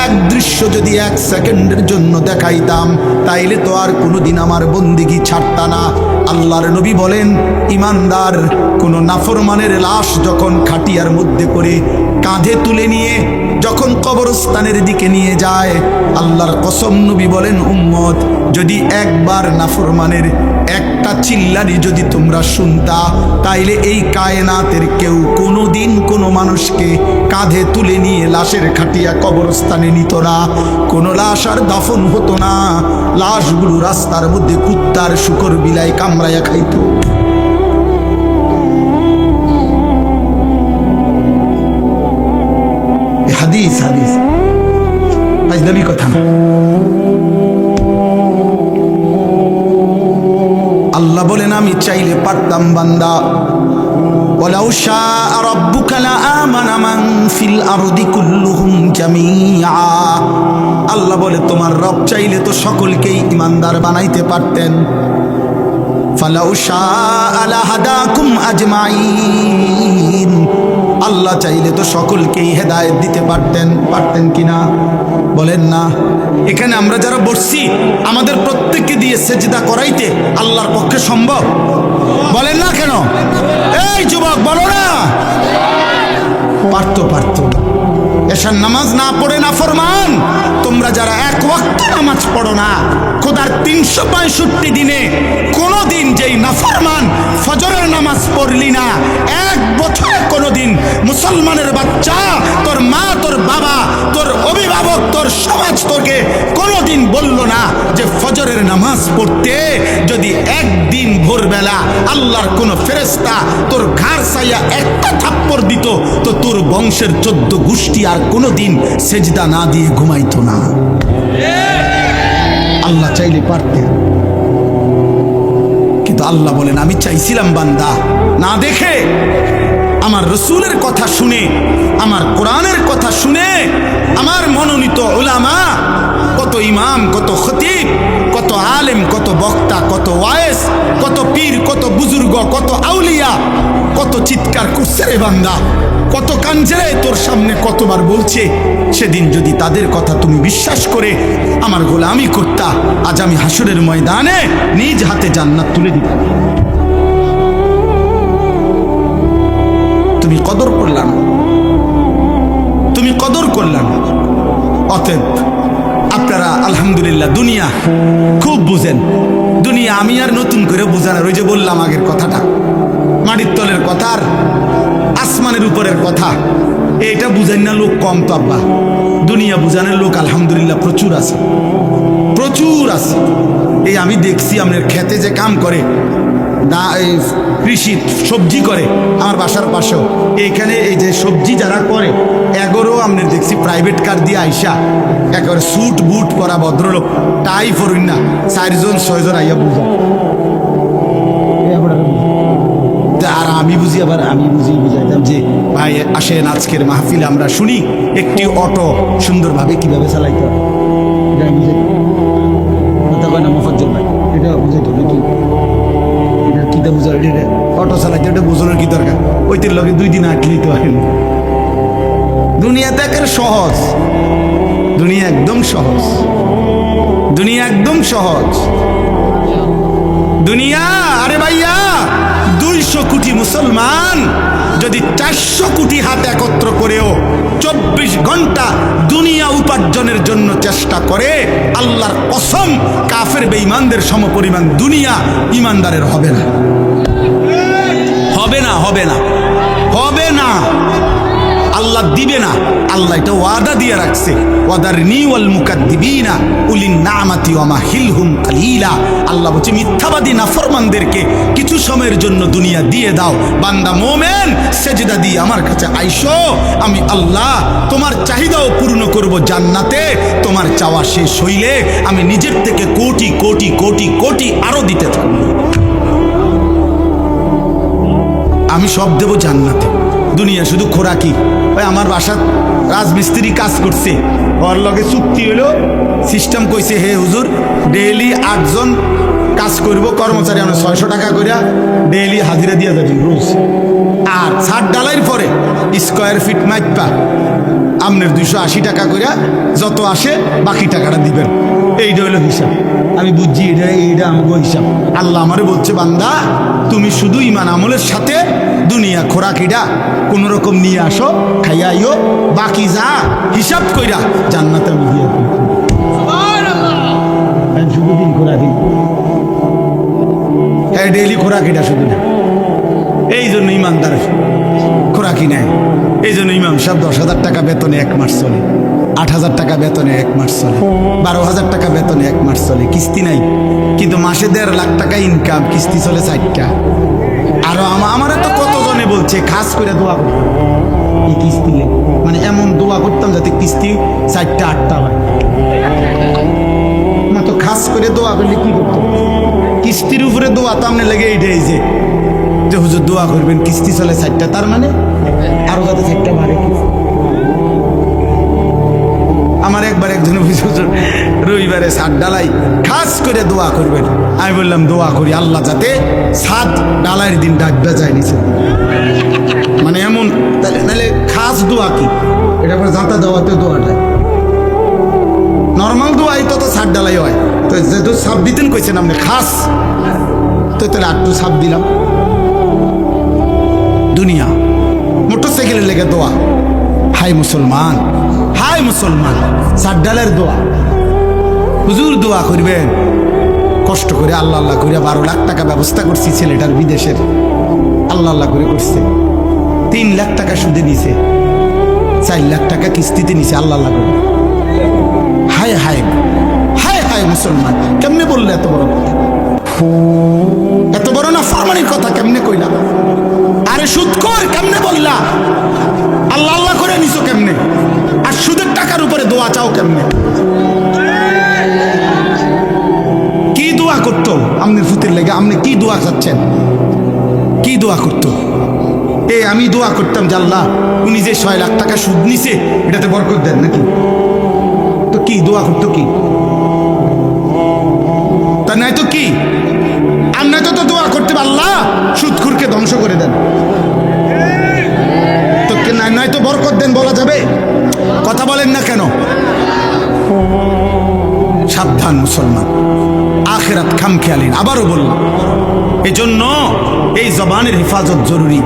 এক দৃশ্য যদি এক সেকেন্ডের জন্য দেখাইতাম, তাইলে তো আর কোনোদিন আমার বন্দিগি ছাড়তা না। আল্লাহর নবী বলেন, ইমানদার কোন নাফরমানের লাশ যখন খাটিয়ার মধ্যে করে কাঁধে তুলে নিয়ে যখন কবরস্থানের দিকে নিয়ে যায়, আল্লাহর কসম নবী বলেন, উম্মত যদি একবার নাফরমানের একটা চিল্লানি যদি তোমরা শুনতা, তাইলে এই কায়নাতের কেউ কোনোদিন কোনো মানুষকে কাঁধে তুলে নিয়ে লাশের খাটিয়া কবরস্থানে নিত না, কোনো লাশ আর দাফন হতো না, লাশগুলো রাস্তার মধ্যে কুত্তার শুকর বিলাই কামড়াইয়া খাইত। হাদিস হাদিস আজদামি কথা না। আল্লাহ বলেন, আমি চাইলে পারতাম বান্দা, ওয়ালাউ শাআ রাব্বুকা লাআমানা মান ফিল আরদি কুল্লুহুম জামিআ আল্লাহ বলে, তোমার রব চাইলে তো সকলকেই ইমানদার বানাইতে পারতেন। ফালাউ শাআ লাহাদাকুম আজমাইন আল্লাহ চাইলে তো সকলকেই হেদায়েত দিতে পারতেন। পারতেন কিনা বলেন না? এখানে আমরা যারা বসছি আমাদের প্রত্যেককে দিয়ে সেজদা করাইতে আল্লাহর পক্ষে সম্ভব? বলেন না কেন? এই যুবক বলো না, পারতো পারতো। এশার নামাজ না পড়ে নাফরমান তোমরা যারা এক ওয়াক্ত নামাজ পড়ো না, খোদার 365 দিনে কোনো দিন যেই নাফরমান ফজরের নামাজ পড়লি না, এক বছরে কোনো দিন মুসলমানের বাচ্চা, তোর মা, তোর বাবা, তোর অভিভাবক, তোর সমাজ তোকে কোনোদিন বলল না যে ফজরের নামাজ পড়তে যদি একদিন ভোরবেলা আল্লাহর কোনো ফেরেশতা তোর ঘাড় ছাইয়া একটা থাপ্পড় দিত, তো তোর বংশের 14 গোষ্ঠী আর কোনোদিন সেজদা না দিয়ে ঘুমাইতো না। আল্লাহ চাইলে পারতেন, কিন্তু আল্লাহ বলেন, আমি চাইছিলাম বান্দা না দেখে, আমার রসুলের কথা শুনে, আমার কোরআনের কথা শুনে, আমার মনোনীত উলামা, কত ইমাম, কত খতিব, কত আলেম, কত বক্তা, কত ওয়ায়েস, কত পীর, কত বুজুর্গ, কত আউলিয়া, কত চিৎকার করছে রে বান্দা, কত কাঞ্জে তোর সামনে কতবার বলছে। সেদিন যদি তাদের কথা তুমি বিশ্বাস করে আমার গোলামি করতা, আজ আমি হাসরের ময়দানে নিজ হাতে জান্নাত তুলে দিতাম। তুমি কদর করলা না, তুমি কদর করলা না। অতএব আপনারা আলহামদুলিল্লাহ দুনিয়া খুব বুঝেন। দুনিয়া আমি আর নতুন করে বুঝানোর, ওই যে বললাম আগের কথাটা, মাটির তলের কথা আর আসমানের উপরের কথা, এইটা বুঝেন না লোক কম তো আব্বা। দুনিয়া বুঝানোর লোক আলহামদুলিল্লাহ প্রচুর আছে, প্রচুর আছে। এই আমি দেখছি আপনার খেতে যে কাম করে, কৃষি সবজি করে, আমার বাসার পাশেও এইখানে এই যে সবজি যারা করে, এগোরও আপনার দেখছি প্রাইভেট কার দিয়ে আইসা একেবারে স্যুট বুট পরা ভদ্রলোক, টাই ফরুন না, 4জন 6জন আইয়া বুঝা। আর আমি বুঝি, আবার আমি বুঝাইতাম যে ভাই আসেন আজকের মাহফিলে আমরা শুনি একটি অটো সুন্দরভাবে কিভাবে চালাইতে হবে। কথা কয় না মোফাজ্জল ভাই, এটা বুঝাইতে হবে কি, এটা কিটা বুঝা, অটো চালাইতে এটা বোঝানোর কি দরকার? ওইটির লগে 2 দিন আটলেই তো হয় না। দুনিয়াতে একেবারে সহজ, দুনিয়া একদম সহজ, দুনিয়া একদম সহজ। দুনিয়া, আরে ভাইয়া 200 কোটি মুসলমান যদি 400 কোটি হাত একত্র করেও 24 ঘন্টা দুনিয়া উপার্জনের জন্য চেষ্টা করে, আল্লাহর কসম কাফের বেঈমানদের সমপরিমাণ দুনিয়া ইমানদারের হবে না, হবে না, হবে না, হবে না। আল্লাহ দিবে না, আল্লাহ এটা ওয়াদা দিয়ে রাখছে, ওয়াদারনি ওয়াল মুকাদ্দিবিনা উলিন নামাতি ওয়া মাহিলহুম কালিলা। আল্লাহ বলছে মিথ্যাবাদী নাফরমানদেরকে কিছু সময়ের জন্য দুনিয়া দিয়ে দাও। বান্দা মোমেন সেজদা দিয়ে আমার কাছে আইসো, আমি আল্লাহ তোমার চাহিদাও পূর্ণ করব জান্নাতে। তোমার চাওয়া শেষ হইলে আমি নিজের থেকে কোটি কোটি কোটি কোটি আরো দিতে থাকবো। আমি সব দেব জান্নাতে, দুনিয়া শুধু খোরাকি। ওই আমার বাসার রাজমিস্ত্রি কাজ করছে, ওর লগে চুক্তি হলো, সিস্টেম কইছে হে হুজুর ডেইলি 8 জন কাজ করব, কর্মচারী আমরা 600 টাকা করে ডেইলি হাজিরা দিয়ে যাবেন রোজ। আর ছাদ ডালাইয়ের পরে স্কোয়ার ফিট মাইপা আপনার 280 টাকা করে যত আসে বাকি টাকাটা দিবেন। এইটা হলো হিসাব। আমি বুঝছি এইটা আমাকে হিসাব। আল্লাহ আমারে বলছে বান্দা তুমি শুধু ইমান আমলের সাথে দুনিয়া খোরাকিটা কোন রকম নিয়ে আসো, খাইয়া আইও, বাকি যা হিসাব কইরা জান্নাতে আমি দিয়ে দিই। শুধু দিন খোরাকি, হ্যাঁ ডেইলি খোরাকিটা শুধু না। এই জন্য ইমানদার খোরাকি নেয়। এই জন্য ইমাম সাহেব 10,000 টাকা বেতনে 1 মাস চলে, 8,000 টাকা বেতনে 1 মাস চলে, 12,000 টাকা বেতনে 1 মাস চলে, কিস্তি নাই। কিন্তু মাসে 1.5 লাখ টাকা ইনকাম, কিস্তি চলে 4টা। আরো আমার তো কতজনে বলছে খাস করে দোয়া করবো এই কিস্তি, মানে এমন দোয়া করতাম যাতে কিস্তি 4টা 8টা হয় না। তো খাস করে দোয়া করলে কি করতো, কিস্তির উপরে দোয়া তো আপনি লেগে এইটাই যে হুজুর দোয়া করবেন কিস্তি চলে 4টা, তার মানে আরো যাতে 4টা বাড়ে। আমার একবার একজন হুজুর রবিবারে ছাদ ডালাই খাস করে দোয়া করবেন। আমি বললাম দোয়া করি আল্লাহ যাতে ছাদ ডালাইয়ের দিন ডাকবে যায় নিচে, মানে এমন। তাহলে খাস দোয়া কি, এটা করে যাতা দেওয়াতে দোয়াটা নর্মাল দোয়াই তো ছাদ ডালাই হয়। তো যেহেতু সাপ দিতেন কইছেন আপনি খাস, তো তাহলে একটু সাপ দিলাম। দুনিয়া মোটরসাইকেলের লেগে দোয়া, হাই মুসলমান, হাই মুসলমান, সাড্ডালের দোয়া। হুজুর দোয়া করবেন কষ্ট করে, আল্লাহ আল্লাহ করে 12 লাখ টাকা ব্যবস্থা করছি ছেলেটার বিদেশের, আল্লাহ আল্লাহ করে করছে। 3 লাখ টাকা সুদে নিছে, 4 লাখ টাকা কিস্তিতে নিছে, আল্লাহ আল্লাহ করে। হায় হায় হায় হায় মুসলমান, কেমনে বললে এত বড় কথা, এত বড় না ফারমানির কথা কেমনে কইলা? আরে সুদ কর কেমনে বললা? আল্লাহ আল্লাহ করে নিছো কেমনে? আর সুদের টাকার উপরে দোয়া চাও কেমনে? কি দোয়া করতো আপনি ফুতের লেগে? আপনি কি দোয়া চাচ্ছেন? কি দোয়া করতো? আমি দোয়া করতাম যে আল্লাহ উনি যে 6 লাখ টাকা সুদ নিছে এটাতে বরকত দেন নাকি। তো কি দোয়া করতো কি? তা নাই তো কি, আর নাই তো দোয়া করতে আল্লাহ সুদখোরকে ধ্বংস করে দেন, তো নাই তো বরকত দেন বলা যাবে? কথা বলেন না কেন? সাবধান মুসলমান, আখিরাত খামখেয়ালি। আবারও বললাম, এজন্য এই জবানের হেফাজত জরুরি,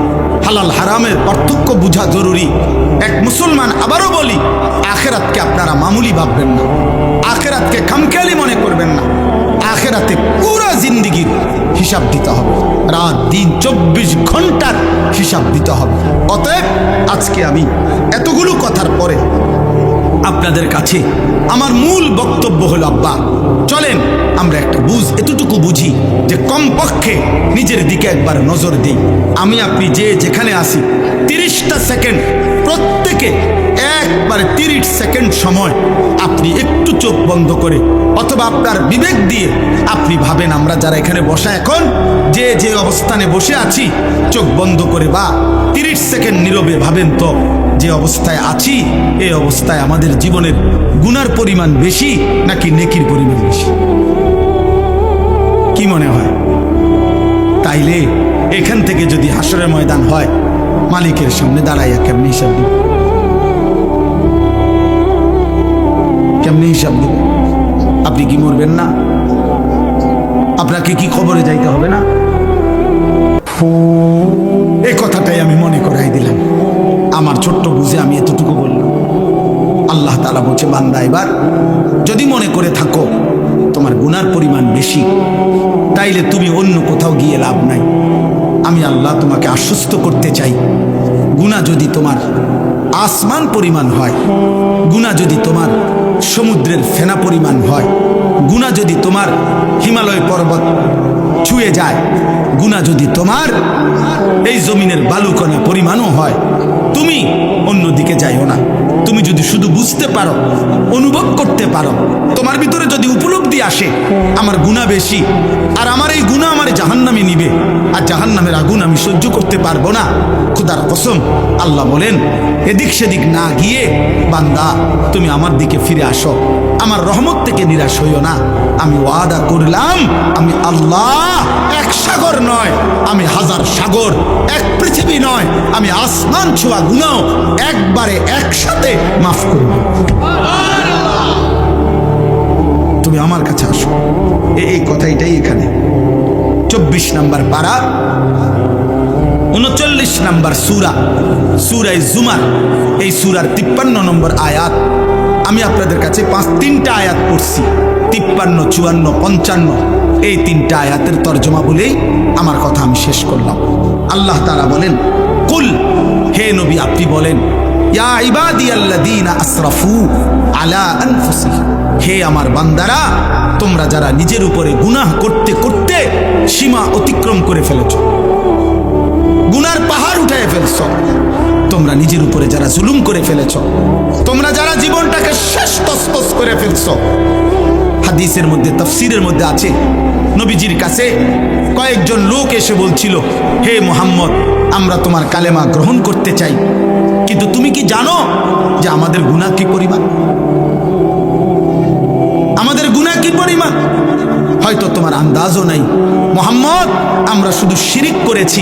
হালাল হারামের পার্থক্য বোঝা জরুরি। এক মুসলমান, আবারও বলি, আখিরাতকে আপনারা মামুলি ভাববেন না, আখিরাতকে খামখেয়ালি মনে করবেন না। আখিরাতে পুরো জিন্দেগির হিসাব দিতে হবে, রাত দিন 24 ঘন্টার হিসাব দিতে হবে। অতএব আজকে আমি এতগুলো কথার পরে আপনাদের কাছে আমার মূল বক্তব্য হলো, আব্বা চলেন আমরা একটা এতটুকু বুঝি যে কমপক্ষে নিজের দিকে একবার নজর দিই। আমি আপনি যে যেখানে আসি 30টা সেকেন্ড, প্রত্যেকে একবারে 30 সেকেন্ড সময় আপনি একটু চোখ বন্ধ করে অথবা আপনার বিবেক দিয়ে আপনি ভাবেন, আমরা যারা এখানে বসা এখন যে অবস্থানে বসে আছি, চোখ বন্ধ করে বা 30 সেকেন্ড নীরবে ভাবেন তো যে অবস্থায় আছি, এই অবস্থায় আমাদের জীবনের গুনার পরিমাণ বেশি নাকি নেকির পরিমাণ বেশি? কি মনে হয়? তাইলে এখান থেকে যদি হাসরের ময়দান হয়, মালিকের সামনে দাঁড়াইয়া কেমনি হিসাব দিব? কেমনি হিসাব দিব? আপনি কি মরবেন না? আপনাকে কি খবরে যাইতে হবে না? এই কথাটাই আমি মনে করাই দিলাম। আমার ছোট্ট বুঝে আমি এতটুকু বললাম। আল্লাহ তাআলা বলছে, বান্দা এবার যদি মনে করে থাকো তোমার গুনার পরিমাণ বেশি, তাইলে তুমি অন্য কোথাও গিয়ে লাভ নাই। আমি আল্লাহ তোমাকে আশ্বস্ত করতে চাই, গুনাহ যদি তোমার আসমান পরিমাণ হয়, গুনাহ যদি তোমার সমুদ্রের ফেনা পরিমাণ হয়, গুনাহ যদি তোমার হিমালয় পর্বত ছুঁয়ে যায়, গুনাহ যদি তোমার এই জমিনের বালুকণা পরিমাণও হয়, তুমি অন্যদিকে যাইও না। তুমি যদি শুধু বুঝতে পারো, অনুভব করতে পারো, তোমার ভিতরে যদি উপলব্ধি আসে আমার গুনাহ বেশি, আর আমার এই গুনাহ আমার জাহান্নামে নিবে, আর জাহান্নামের আগুন আমি সহ্য করতে পারবো না, খোদার কসম আল্লাহ বলেন এদিক সেদিক না গিয়ে বান্দা তুমি আমার দিকে ফিরে আসো, আমার রহমত থেকে নিরাশ হইও না। আমি ওয়াদা করলাম, আমি আল্লাহ এক সাগর নয়, আমি হাজার সাগর, এক পৃথিবী নয়, আমি আসমান ছোঁয়া গুনাহ একবারে একসাথে মাফ করব। তুমি আমার কাছে আসো। এই কথাটাই এখানে 24 নম্বর পারা 39 নম্বর সূরা, সূরা জুমার, এই সূরার 53 নম্বর আয়াত। আমি আপনাদের কাছে 3টা আয়াত পড়ছি, 53, 54, 55, এই 3টা আয়াতের তর্জমা বলেই আমার কথা আমি শেষ করলাম। আল্লাহ তাআলা বলেন, কুল, হে নবী আপনি বলেন, ইয়া ইবাদিয়াল্লাযীনা আসরাফু আলা আনফুসিহিম, হে আমার বান্দারা তোমরা যারা নিজের উপরে গুনাহ করতে করতে সীমা অতিক্রম করে ফেলেছো, গুনার পাহাড় উঠায় ফেলছো, তোমরা নিজের উপরে যারা জুলুম করে ফেলেছো, তোমরা যারা জীবনটাকে শেষ তছনছ করে ফেলছো। হাদিসের মধ্যে, তাফসীরের মধ্যে আছে, নবীজির কাছে কয়েকজন লোক এসে বলছিল, হে মুহাম্মদ আমরা তোমার কালেমা গ্রহণ করতে চাই, কিন্তু তুমি কি জানো যে আমাদের গুনাহ কি পরিমাণ? আমাদের গুনাহ কি পরিমাণ? হয়তো তোমার আন্দাজও নাই। মুহাম্মদ আমরা শুধু শিরিক করেছি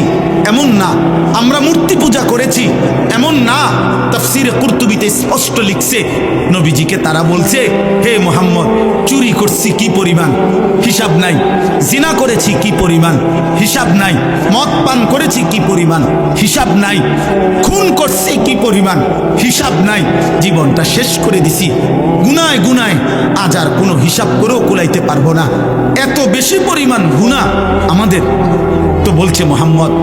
এমন না, আমরা মূর্তি পূজা করেছি এমন না। তাফসীরে কুরতুবীতে স্পষ্ট লিখছে, নবীজিকে তারা বলছে, হে মুহাম্মদ চুরি করছি কি পরিমাণ, হিসাব নাই। জিনা করেছি কি পরিমাণ, হিসাব নাই। মদ পান করেছি কি পরিমাণ, হিসাব নাই। খুন করছি কি পরিমাণ, হিসাব নাই। জীবনটা শেষ করে দিছি গুনায় গুনায়, আজ আর কোনো হিসাব করেও কুলাইতে পারবো না, এত বেশি পরিমাণ গুনাহ আমাদের। তো বলছে মুহাম্মদ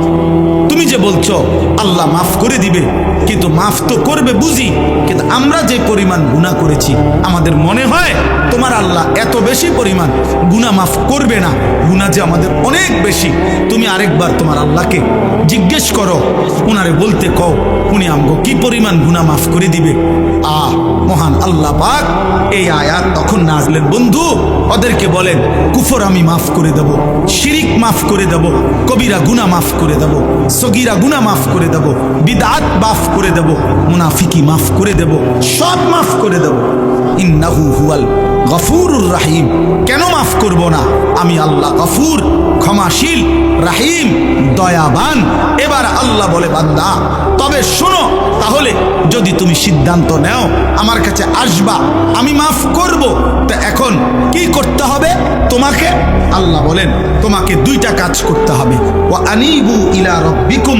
তুমি যে বলছো আল্লাহ মাফ করে দিবে, কিন্তু মাফ তো করবে বুঝি, কিন্তু আমরা যে পরিমাণ গুনাহ করেছি আমাদের মনে হয় তোমার আল্লাহ এত বেশি পরিমাণ গুনাহ মাফ করবে না, গুনাহ যে আমাদের অনেক বেশি। তুমি আরেকবার তোমার আল্লাহকে জিজ্ঞেস করো, উনারে বলতে কও উনি আমগো কি পরিমাণ গুনাহ মাফ করে দিবে। মহান আল্লাহ পাক এই আয়াত তখন নাজলেন, বন্ধু ওদেরকে বলেন কুফর আমি মাফ করে দেব, শিরিক মাফ করে দেব, কবিরা গুনাহ মাফ করে দেব, সগীরা গুনাহ মাফ করে দেব, বিদআত মাফ করে দেব, মুনাফিকি মাফ করে দেব, সব মাফ করে দেব। ইন্নাহু হুয়াল গফুরুর রাহিম। কেন মাফ করব না? আমি আল্লাহ গফুর, ক্ষমাশীল, রাহিম, দয়াবান। এবার আল্লাহ বলে, বান্দা তবে শোনো, তাহলে যদি তুমি সিদ্ধান্ত নেও আমার কাছে আসবা, আমি মাফ করব, তা এখন কি করতে হবে তোমাকে? আল্লাহ বলেন তোমাকে 2টা কাজ করতে হবে। ওয়া আনিবু ইলা রাব্বিকুম,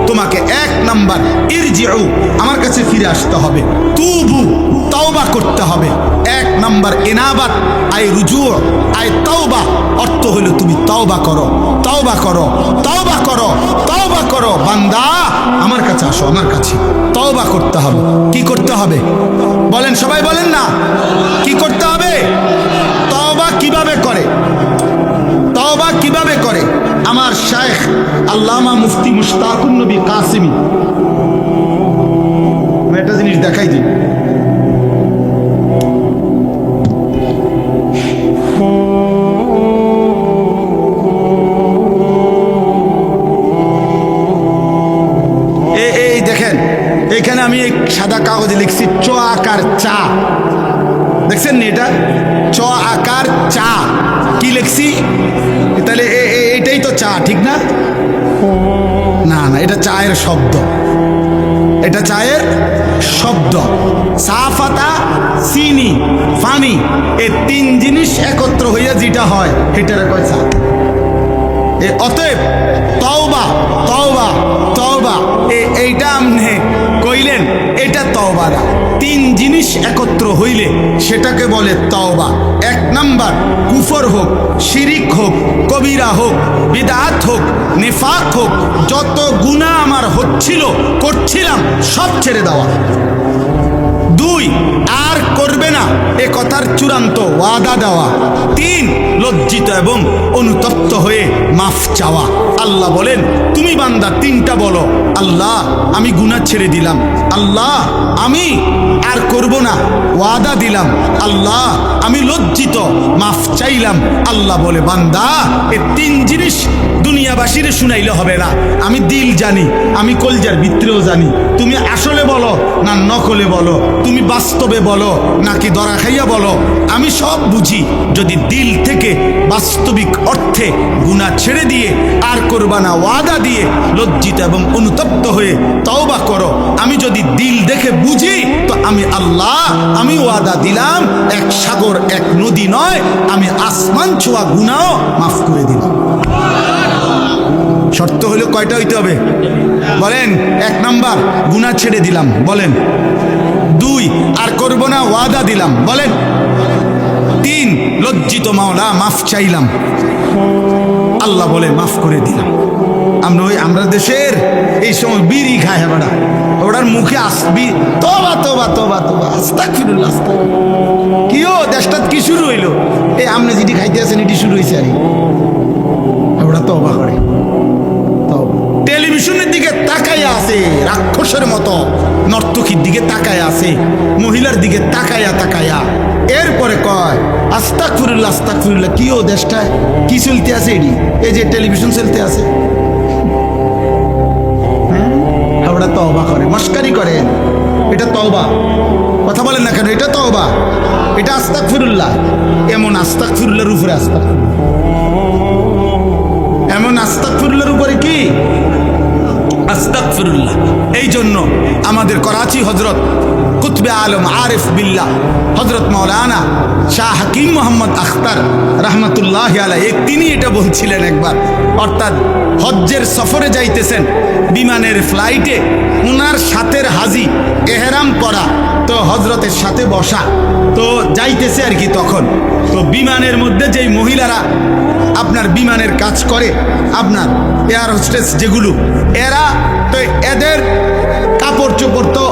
তোমাকে 1 নাম্বার ইরজিউ, আমার কাছে ফিরে আসতে হবে। তুবু, তওবা করতে হবে। 1 নাম্বার ইনাবাত, আই রুজু, আই তওবা, অর্থ হলো তুমি তওবা করো, তওবা করো, তওবা করো, তওবা করো। বান্দা আমার কাছে আসো, আমার কাছে তওবা করতে হবে। কি করতে হবে বলেন, সবাই বলেন না, কি করতে হবে? তওবা কিভাবে করে? তওবা কিভাবে করে? আমার শায়েখ আল্লামা মুফতি মুশতাকুন নবী কাসিমি, আমি একটা জিনিস দেখাই দিই। এই দেখেন, এখানে আমি এই সাদা কাগজে লিখছি চ আকার চা, দেখছেন না? এটা চ আকার চা, কি লিখছি? তাহলে এটাই তো চা, ঠিক না? না না, এটা চায়ের শব্দ, এটা চায়ের শব্দ। সাফাতা, চিনি, পানি, এই 3 জিনিস একত্র হইয়া যেটা হয় এটার কয় চা। অতএব তওবা, তওবা, তওবা তওবা, এইটা আমনে কইলেন, এটা তওবা না। তিন জিনিস একত্র হইলে সেটাকে বলে তওবা। এক নাম্বার, কুফর হোক, শিরিক হোক, কবিরা হোক, বিদআত হোক, নিফাক হোক, যত গুনাহ আমার হচ্ছিল করছিলাম সব ছেড়ে দেওয়া। দুই, আর করবে না এ কথার চূড়ান্ত ওয়াদা দেওয়া। তিন, লজ্জিত এবং অনুতপ্ত হয়ে মাফ চাওয়া। আল্লাহ বলেন, তুমি বান্দা তিনটা বলো, আল্লাহ আমি গুনাহ ছেড়ে দিলাম, আল্লাহ আমি আর করব না ওয়াদা দিলাম, আল্লাহ আমি লজ্জিত মাফ চাইলাম। আল্লাহ বলে, বান্দা এ তিন জিনিস দুনিয়াবাসীরে শুনাইলে হবে না। আমি দিল জানি, আমি কলজার ভিতরেও জানি। তুমি আসলে বলো না নকলে বলো, তুমি বাস্তবে বলো নাকি দরা খাইয়া বলো, আমি সব বুঝি। যদি দিল থেকে বাস্তবিক অর্থে গুনাহ ছেড়ে দিয়ে আর করবা না ওয়াদা দিয়ে লজ্জিত এবং অনুতপ্ত হয়ে তওবা করো, আমি যদি দিল দেখে বুঝি তো আমি আল্লাহ আমি ওয়াদা দিলাম, এক সাগর এক নদী নয়, আমি আসমান ছোঁয়া গুনাহ মাফ করে দিলাম। শর্ত হলো কয়টা হইতে হবে বলেন? এক নাম্বার, গুনাহ ছেড়ে দিলাম বলেন। দুই, আর করব না ওয়াদা দিলাম বলেন। তিন, লজ্জিত মাওলা মাফ চাইলাম, আল্লাহ বলে মাফ করে দিলাম। আমরা দেশের এই সময় বিড়ি খায় বেড়া, ওটার মুখে আসবি তবা তবা তবা তবা আস্তাগফিরুল্লাহ আস্তাগফিরুল্লাহ। কিও দেশটা কি শুরু হইলো? এই আপনি যেটি খাইতে আছেন এটি শুরু হয়েছে, আর ওরা তবা করে। টেলিভিশনের দিকে তাকাইয়া আছে রাক্ষসের মতো, নর্তকীর দিকে তাকাইয়া আছে, মহিলার দিকে তাকাইয়া তাকাইয়া, এরপরে কয় আস্তাগফিরুল্লাহ আস্তাগফিরুল্লাহ। কিও দেশটায় কি চলতে আছে? এডি এই যে টেলিভিশন চলতে আছে, ওরা তওবা করে, মস্কারি করে। এটা তওবা? কথা বলেন না কেন? এটা তওবা, এটা আস্তাগফিরুল্লাহ। এমন আস্তাগফিরুল্লাহর উপরে আস্তাগফিরুল্লাহ, এমন আস্তাগফিরুল্লাহর উপরে কি আস্তাগফিরুল্লাহ। এই জন্য আমাদের করাচি হজরত কুতবে আলম আরিফ বিল্লাহ হজরত মৌলানা শাহ হাকিম মোহাম্মদ আখতার রহমতুল্লাহ আলাইহি তিনি এটা বলছিলেন একবার, অর্থাৎ হজ্জের সফরে যাইতেছেন, বিমানের ফ্লাইটে উনার সাথের হাজি এহরাম পরা, তো হজরতের সাথে বসা, তো যাইতেছে আর কি। তখন তো বিমানের মধ্যে যেই মহিলারা আপনার বিমানের কাজ করে, আপনার এয়ার হোস্টেস যেগুলো, এরা তো এদের কাপড় চোপড় তো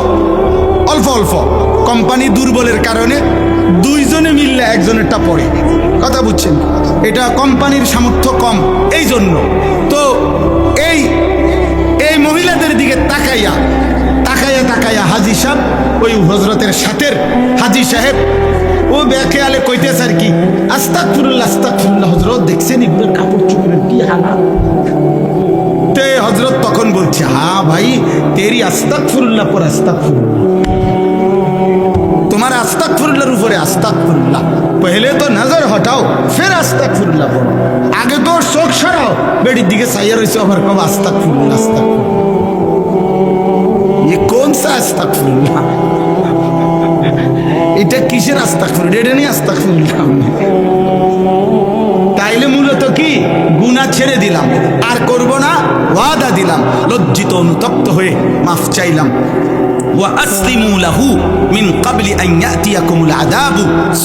অল্প অল্প, কোম্পানি দুর্বলের কারণে দুইজনে মিললে একজনেরটা পড়ে। কথা বুঝছেন? এটা কোম্পানির সামর্থ্য কম, এই জন্য তো এই এই মহিলাদের দিকে তাকাইয়া তাকাইয়া তাকাইয়া হাজি সাহেব, ওই হজরতের সাথের হাজি সাহেব ও বেখেয়ালে কইতেছে আর কি, আস্তাগফিরুল্লাহ আস্তাগফিরুল্লাহ। হজরত দেখছেন ইবনের কাপড় চোপড়ের কি হালাত? তে হজরত তখন বলছে, হ্যাঁ ভাই তেরি আস্তাগফিরুল্লাহ পর আস্তাগফিরুল্লাহ, তোমার আস্তাগফিরুল্লাহর উপরে আস্তাগফিরুল্লাহ। পহলে তো নজর হটাও ফির আস্তাগফিরুল্লাহ পড়ো, আগে তো চোখ সরাও, বেড়ির দিকে চাইয়া রয়েছে আবার কব আস্তাগফিরুল্লাহ আস্তাগফিরুল্লাহ। ये कौन सा আস্তাগফিরুল্লাহ? এটা কিসের আস্তাগফিরুল্লাহ? এটা নিয়ে আস্তাগফিরুল্লাহ। তাইলে মূলত কি? গুনাহ ছেড়ে দিলাম, আর করব না ওয়াদা দিলাম, লজ্জিত অনুতপ্ত হয়ে মাফ চাইলাম। وأسلموا له من قبل أن يأتيكم العذاب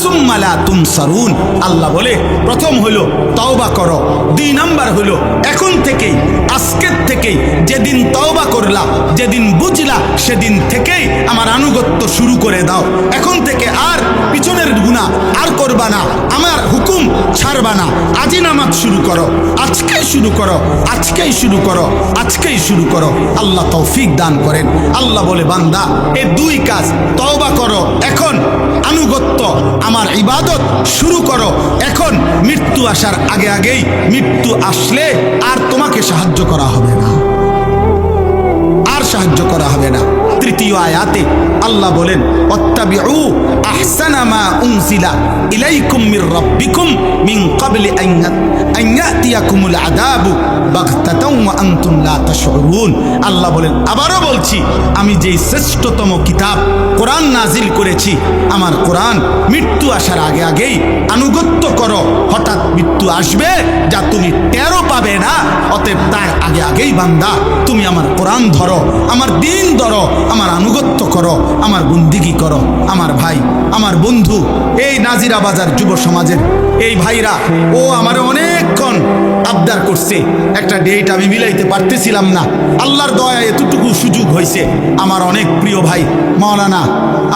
ثم لا تنصرون। আল্লাহ বলে প্রথম হলো তওবা করো, দুই নাম্বার হলো এখন থেকেই, আজকের থেকেই, যেদিন তওবা করলা, যেদিন বুঝলা, সেদিন থেকেই আমার আনুগত্য শুরু করে দাও। এখন থেকে আর পিছনের গুনাহ আর করবা না, আমার হুকুম ছাড়বা না। আজই নামাজ শুরু করো, আজকেই শুরু করো, আজকেই শুরু করো, আজকেই শুরু করো। আল্লাহ তৌফিক দান করেন। আল্লাহ বলে, বান্দা এই দুই কাজ তওবা করো এখন, আনুগত্য আমার ইবাদত শুরু করো এখন। মৃত্যু আসার আগে আগেই, মৃত্যু আসলে আর তোমাকে সাহায্য করা হবে না, আর সাহায্য করা হবে না। তৃতীয় আয়াতে আল্লাহ বলেন, ওয়াত্তাবিউ আহসানা মা উনজিলা ইলাইকুম মির রাব্বিকুম মিন ক্বাবলি আন ইয়াতিয়াকুমুল আযাবু বাগতাতাও ওয়া আনতুম লা তাশউরুন। আল্লাহ বলেন, আবারও বলছি, আমি যেই শ্রেষ্ঠতম কিতাব কোরআন নাজিল করেছি, আমার কোরআন মৃত্যু আসার আগে আগেই আনুগত্য করো। হঠাৎ মৃত্যু আসবে যা তুমি টেরও পাবে না, অতএব তার আগে আগেই বান্দা তুমি আমার কোরআন ধরো, আমার দিন ধরো, আমার আনুগত্য করো, আমার বন্দিগি করো। আমার ভাই, আমার বন্ধু, এই নাজিরা বাজার যুব সমাজের এই ভাইরা, ও আমার অনেকক্ষণ আবদার করছে, একটা ডেট আমি মিলাইতে পারতেছিলাম না, আল্লাহর দয়া এতটুকু সুযোগ হয়েছে। আমার অনেক প্রিয় ভাই মাওলানা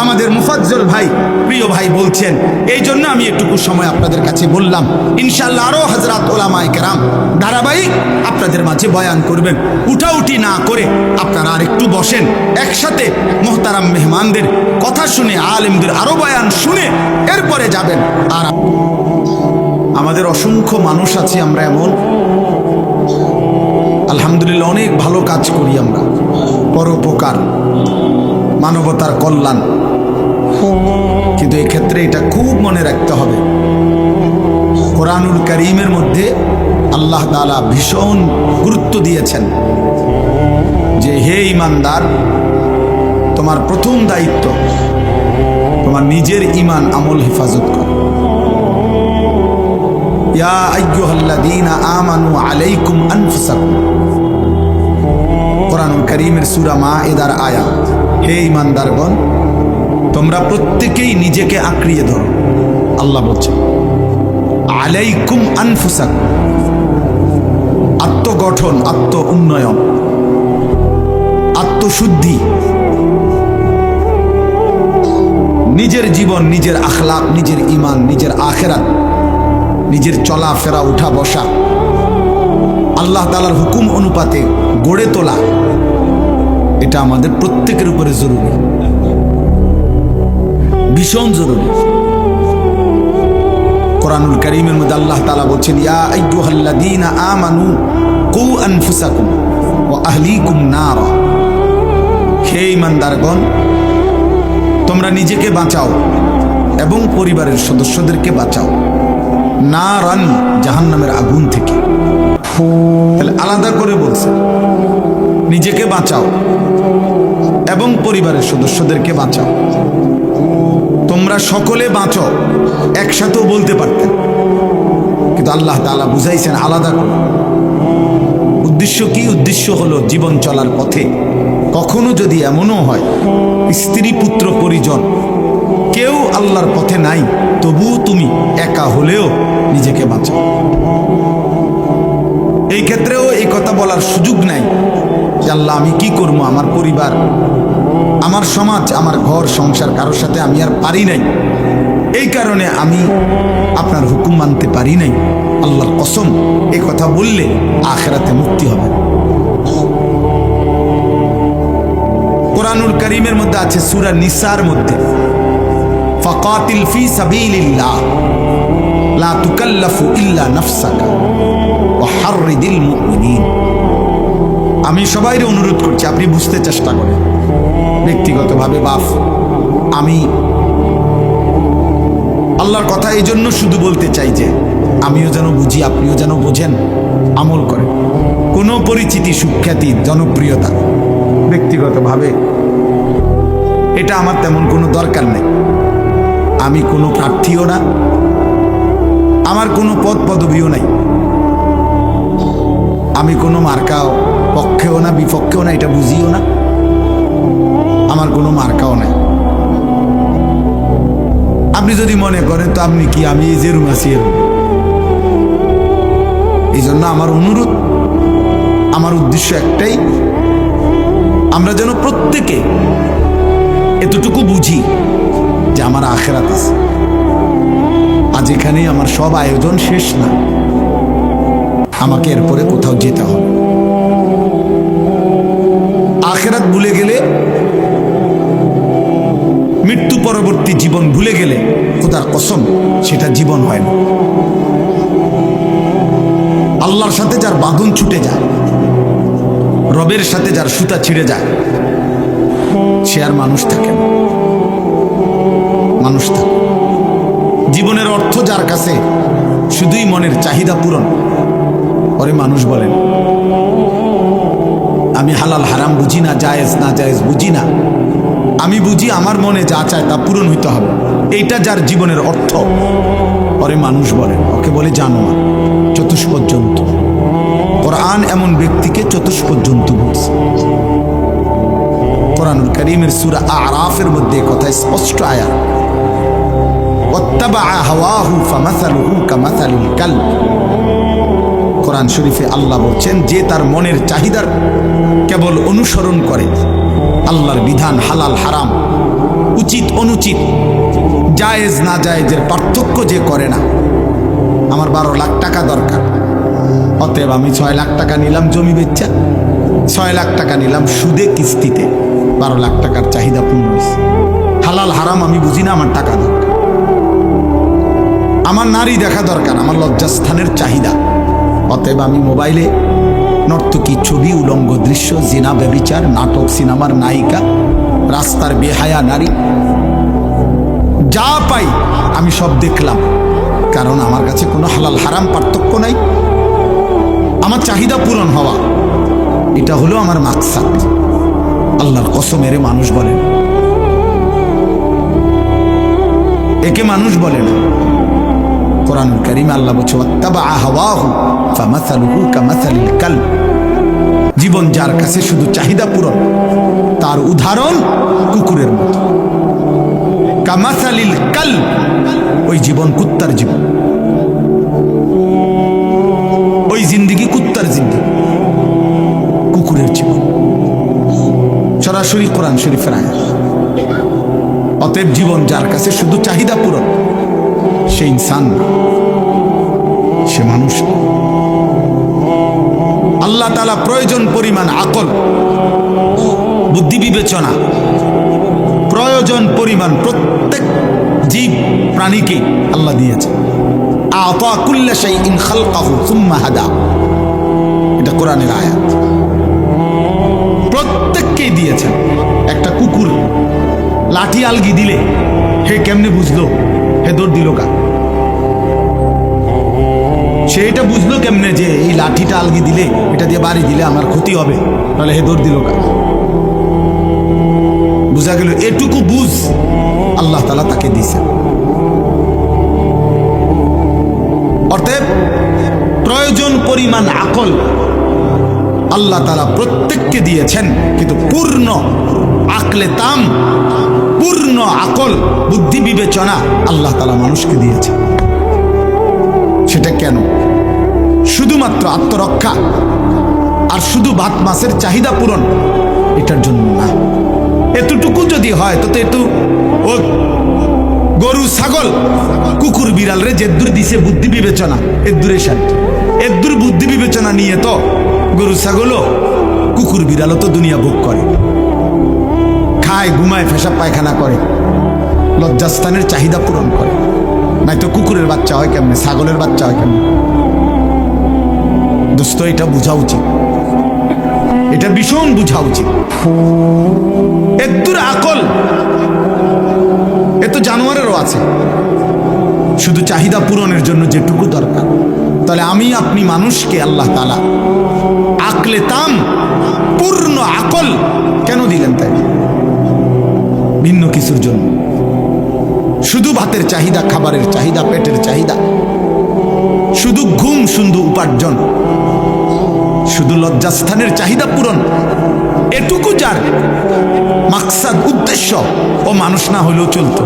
আমাদের মুফাজ্জল ভাই, প্রিয় ভাই বলছেন, এই জন্য আমি একটুকু সময় আপনাদের কাছে বললাম। ইনশাআল্লাহ আরো হযরত উলামায়ে কেরাম ধারাবাহিক আপনাদের মাঝে বয়ান করবেন। উঠাউঠি না করে আপনারা আর একটু বসেন, একসাথে মোহতারাম মেহমানদের কথা শুনে, আলেমদের আরো বয়ান শুনে এরপরে যাবেন। আর আমাদের অসংখ্য মানুষ আছে আমরা এমন, আলহামদুলিল্লাহ অনেক ভালো কাজ করি আমরা, পরোপকার, মানবতার কল্যাণ, কিন্তু এক্ষেত্রে এটা খুব মনে রাখতে হবে, কোরআনুল কারীমের মধ্যে আল্লাহ তাআলা ভীষণ গুরুত্ব দিয়েছেন যে হে ঈমানদার, তোমার প্রথম দায়িত্ব তোমার নিজের ঈমান আমল হেফাজত করো। ইয়া আইয়ুহাল্লাযীনা আমানু আলাইকুম আনফুসাকুম, কোরআনুল কারীমের সূরা মাঈদার আয়াত। হে ঈমানদারগণ, তোমরা প্রত্যেকেই নিজেকে আঁকড়িয়ে ধরো। আল্লাহ বলছেন আলাইকুম আনফুসাকুম, আত্মগঠন, আত্ম উন্নয়ন, আত্মশুদ্ধি, নিজের জীবন, নিজের আখলাক, নিজের ঈমান, নিজের আখিরাত, নিজের চলাফেরা, উঠা বসা আল্লাহ তাআলার হুকুম অনুপাতে গড়ে তোলা, এটা আমাদের প্রত্যেকের উপরে জরুরি, ভীষণ জরুরি। কোরআনুল কারীমের মধ্যে আল্লাহ তাআলা বলছেন ইয়া আইয়ুহাল্লাযীনা আমানু কু আনফুসাকুম ওয়া আহলিকুম নারা, হে ঈমানদারগণ, তোমরা নিজেকে বাঁচাও এবং পরিবারের সদস্যদেরকে বাঁচাও নারান, জাহান্নামের আগুন থেকে। তাহলে আলাদা করে বলছে নিজেকে বাঁচাও এবং পরিবারের সদস্যদেরকে বাঁচাও। তোমরা সকলে বাঁচো একসাথেও বলতে পারতেন, কিন্তু আল্লাহ তাআলা বুঝাইছেন আলাদা করে। উদ্দেশ্য কি? উদ্দেশ্য হলো জীবন চলার পথে কখনো যদি এমনও হয় স্ত্রী, পুত্র, পরিজন কেউ আল্লাহর পথে নাই, তবুও তুমি একা হলেও নিজেকে বাঁচাও। এই ক্ষেত্রেও এই কথা বলার সুযোগ নাই যে আল্লাহ আমি কি করবো, আমার পরিবার, আমার সমাজ, আমার ঘর সংসার কারোর সাথে আমি আর পারি নাই, এই কারণে আমি আপনার হুকুম মানতে পারি নাই। আল্লাহর কসম, এই কথা বললে আখিরাতে মুক্তি হবে। কোরআনুল কারীমের মধ্যে আছে সূরা নিসার মধ্যে ফাকাতিল ফি সাবিলিল্লাহ লা তুকাল্লাফু ইল্লা নাফসাকা ওয়া হাররিদিল মুমিনিন। আমি সবাইকে অনুরোধ করছি আপনি বুঝতে চেষ্টা করেন। ব্যক্তিগতভাবে বাপ, আমি আল্লাহর কথা এই জন্য শুধু বলতে চাই যে আমিও যেন বুঝি, আপনিও যেন বোঝেন, আমল করেন। কোনো পরিচিতি, সুখ্যাতি, জনপ্রিয়তা ব্যক্তিগতভাবে এটা আমার তেমন কোনো দরকার নেই। আমি কোনো প্রার্থীও না, আমার কোনো পদ পদবিও নাই, আমি কোনো মার্কাও পক্ষেও না বিপক্ষেও না, এটা বুঝিও না, আমার কোনো মার্কাও নাই। আপনি যদি মনে করেন তো আপনি কি, আমি এই যেরুম আছি এরকম। এই জন্য আমার অনুরোধ, আমার উদ্দেশ্য একটাই, আমরা যেন প্রত্যেকে এতটুকু বুঝি যে আমার আখিরাত আছে। আজ এখানেই আমার সব আয়োজন শেষ না, আমাকে এরপরে কোথাও যেতে হবে। আখিরাত ভুলে গেলে, মৃত্যু পরবর্তী জীবন ভুলে গেলে খোদার কসম সেটা জীবন হয় না। আল্লাহর সাথে যার বাঁধন ছুটে যায়, রবের সাথে যার সুতা ছিঁড়ে যায়, সে আর মানুষ থাকে না। মানুষ থাকে, জীবনের অর্থ যার কাছে শুধুই মনের চাহিদা পূরণ করে, মানুষ বলেন আমি হালাল হারাম বুঝি না, জায়েজ না জায়েজ বুঝি না, আমি বুঝি আমার মনে যা চায় তা পূরণ হইতে হবে, এইটা যার জীবনের অর্থ পরে মানুষ বলেন, ওকে বলে জানোয়ার, চতুষ্পদ জন্তু। কোরআন এমন ব্যক্তিকে চতুষ্পদ জন্তু বলছে। কোরআনুল কারীমের সূরা আরাফের মধ্যে কথা স্পষ্ট আয়াত, ওয়াত্তাবা হাওয়াহু ফামাসালুহু কামাসালিল কালব। কোরআন শরীফে আল্লাহ বলছেন, যে তার মনের চাহিদার কেবল অনুসরণ করে, আল্লাহর বিধান হালাল হারাম, উচিত অনুচিত, জায়েজ না জায়েজের পার্থক্য যে করে না। আমার 12 লাখ টাকা দরকার, অতএব আমি 6 লাখ টাকা নিলাম জমি বেচা, 6 লাখ টাকা নিলাম সুদে কিস্তিতে, 12 লাখ টাকার চাহিদা পূর্ণ হয়েছে। হালাল হারাম আমি বুঝি না, আমার টাকা দরকার। আমার নারী দেখা দরকার, আমার লজ্জাস্থানের চাহিদা, অতএব আমি মোবাইলে নর্তকী ছবি, উলঙ্গ দৃশ্য, জিনা, ব্যভিচার, নাটক, সিনেমার নায়িকা, রাস্তার বেহায়া নারী, যা পাই আমি সব দেখলাম, কারণ আমার কাছে কোনো হালাল হারাম পার্থক্য নাই। আমার চাহিদা পূরণ হওয়া, এটা হলো আমার মাকসাদ। আল্লাহর কসমের মানুষ বলেন, একে মানুষ বলে না। কোরআনুল কারীমে আল্লাহ বলছে, ওয়াত্তাবা হাওয়াহু ফামাসালুহু কামাসালিল কালব। জীবন যার কাছে শুধু চাহিদা পূরণ, তার উদাহরণ কুকুরের মতো। কামাসালিল কালব, ওই জীবন কুত্তার জীবন, ওই জিন্দেগি কুত্তার জিন্দেগি, কুকুরের জীবন। সরাসরি কোরআন শরীফের আয়াত। অতএব জীবন যার কাছে শুধু চাহিদা পূরণ, সে ইনসান না, সে মানুষ। আল্লাহ তাআলা প্রয়োজন পরিমাণ আকল, বুদ্ধি, বিবেচনা, প্রয়োজন পরিমাণ প্রত্যেক জীব প্রাণীকে আল্লাহ দিয়েছে। আতা কুল্লা শাইইন খালকাহু সুম্মা হাদা, এটা কোরআনের আয়াত। প্রত্যেককেই দিয়েছেন। একটা কুকুর লাঠি আলগি দিলে হে কেমনে বুঝলো, হে দৌড় দিল কা? সে এটা বুঝলো কেমনে যে এই লাঠিটা আলগি দিলে, এটা দিয়ে বাড়ি দিলে আমার ক্ষতি হবে, তাহলে হে দৌড় দিল কা? বুঝা গেল এটুকু বুঝ আল্লাহ তাআলা তাকে দিয়েছেন। অতএব প্রয়োজন পরিমাণ আকল আল্লাহ তাআলা প্রত্যেককে দিয়েছেন, কিন্তু পূর্ণ আকলে তাম, পূর্ণ আকল, বুদ্ধি, বিবেচনা আল্লাহ তাআলা মানুষকে দিয়েছেন। সেটা কেন? শুধুমাত্র আত্মরক্ষা আর শুধু ভাত মাছের চাহিদা পূরণ, এটার জন্য না। এতটুকু যদি হয় তো একটু ও গরু, ছাগল, কুকুর, বিড়াল রে যেদূর দিছে বুদ্ধি বিবেচনা, এদূরে শান্তি। এদূর বুদ্ধি বিবেচনা নিয়ে তো গরু, ছাগলও, কুকুর, বিড়ালও তো দুনিয়া ভোগ করে, খায়, ঘুমায়, পেশাব পায়খানা করে, লজ্জাস্থানের চাহিদা পূরণ করে। নাই তো কুকুরের বাচ্চা হয় কেমনে, ছাগলের বাচ্চা হয় কেমনে? দোস্ত, এটা বোঝা উচিত, এটা ভীষণ বোঝা উচিত। এদূর আকল এ তো জানোয়ারেরও আছে, শুধু চাহিদা পূরণের জন্য যেটুকু দরকার। তাহলে আমি আপনি মানুষকে আল্লাহ তাআলা আকলে তাম, পূর্ণ আকল কেন দিলেন? তাই ভিন্ন কিছুর জন্য। শুধু ভাতের চাহিদা, খাবারের চাহিদা, পেটের চাহিদা, শুধু ঘুম, শুধু উপার্জন, শুধু লজ্জাস্থানের চাহিদা পূরণ, এটুকু যার মাকসাদ, উদ্দেশ্য, ও মানুষ না হলেও চলতো,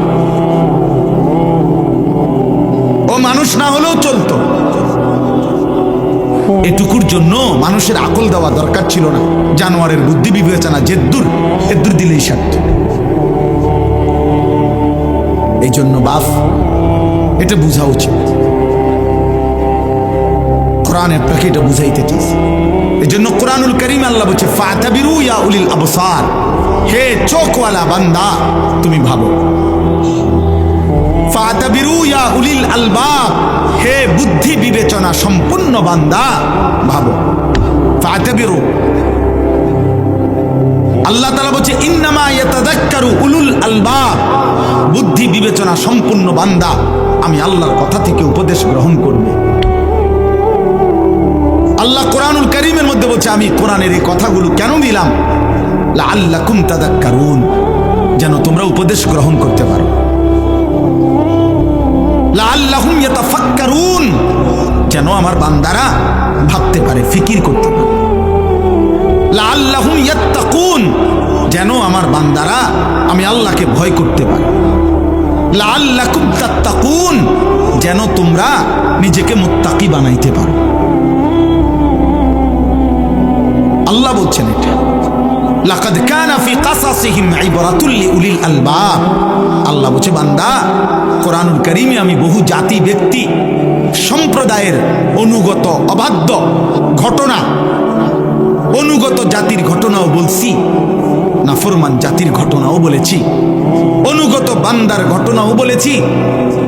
ও মানুষ না হলেও চলতো। এটুকুর জন্য মানুষের আকল দেওয়া দরকার ছিল না। জানোয়ারের বুদ্ধি বিবেচনা যেদূর, এদূর দিলেই সার্থ। এই জন্য বাপ, এটা বোঝা উচিত। কোরআন আপনাকে এটা বুঝাইতে চাইছে। এই জন্য কোরআনুল কারীম আল্লাহ বলছে, ফাতাবিরু ইয়া উলিল আবসার, হে চোখওয়ালা বান্দা তুমি ভাবো। ফাতাবিরু ইয়া উলিল আলবাব, হে বুদ্ধি বিবেচনা সম্পূর্ণ বান্দা ভাবো। ফাতাবিরু, আল্লাহ তাআলা বলছে, ইন্নামা ইয়াতাযাক্কারু উলুল আলবাব, বুদ্ধি বিবেচনা সম্পূর্ণ বান্দা আমি আল্লাহর কথা থেকে উপদেশ গ্রহণ করবে। আল্লাহ কোরআনুল কারীমের মধ্যে বলছে, আমি কোরআনের এই কথাগুলো কেন দিলাম? লাআল্লাকুম তাযাক্কারুন, যেন তোমরা উপদেশ গ্রহণ করতে পারো। লাআল্লাহুম ইয়াতাফাক্কারুন, যেন আমার বান্দারা ভাবতে পারে, ফিকির করতে পারে। তাত্তাকুন, যেন আমার বান্দারা আমি আল্লাহকে ভয় করতে পারে। লাআল্লাকুম তাত্তাকুন, যেন তোমরা নিজেকে মুত্তাকি বানাইতে পারো। আল্লাহ বলছেন এটা, লাকাদ কানা ফি কাসাসিহিম ইবরাতুল লিউলিল আলবাব। আল্লাহ বলছে, বান্দা, কোরআনুল কারীমে আমি বহু জাতি, ব্যক্তি, সম্প্রদায়ের অনুগত অবাধ্য ঘটনা, অনুগত জাতির ঘটনাও বলছি, নাফরমান জাতির ঘটনাও বলেছি, অনুগত বান্দার ঘটনাও বলেছি,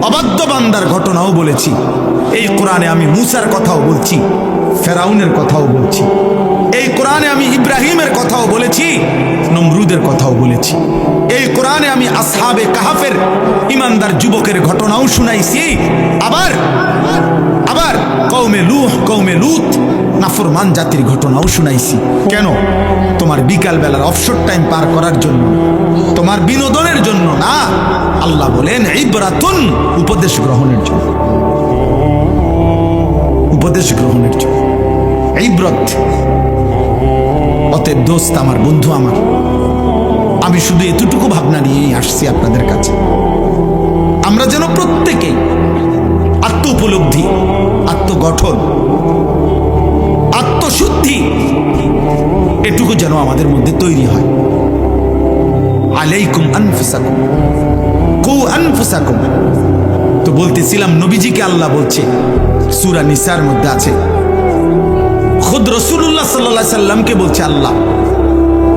অবাধ্য বান্দার ঘটনাও বলেছি। এই কোরআনে আমি মূসার কথাও বলছি, ফেরাউনের কথাও বলছি। এই কোরআনে আমি ইব্রাহিমের কথাও বলেছি, নমরুদের কথাও বলেছি। এই কোরআনে আমি আসহাবে কাহাফের ইমানদার যুবকের ঘটনাও শুনাইছি। আবার আবার কওমে নূহ, কওমে লূত, নাফরমান জাতির ঘটনাও শুনাইছি। কেন? তোমার বিকাল বেলার অবসর টাইম পার করার জন্য, তোমার বিনোদনের জন্য না। আল্লাহ বলেন ইবরাতুন, উপদেশ গ্রহণের জন্য, উপদেশ গ্রহণের জন্য ইবরত। অতএব দোস্ত আমার, বন্ধু আমার, আমি শুধু এতটুকু ভাবনা নিয়েই আসছি আপনাদের কাছে, আমরা যেন প্রত্যেকেই আত্ম উপলব্ধি, আত্মগঠন, আত্মশুদ্ধি, এটুকু যেন আমাদের মধ্যে তৈরি হয়। আলাইকুম আনফুসাকুম, কু আনফুসাকুম। তো বলতেছিলাম, নবীজিকে আল্লাহ বলছে, সূরা নিসার মধ্যে আছে, খুদ রাসূলুল্লাহ সাল্লাল্লাহু আলাইহি সাল্লামকে বলছে আল্লাহ,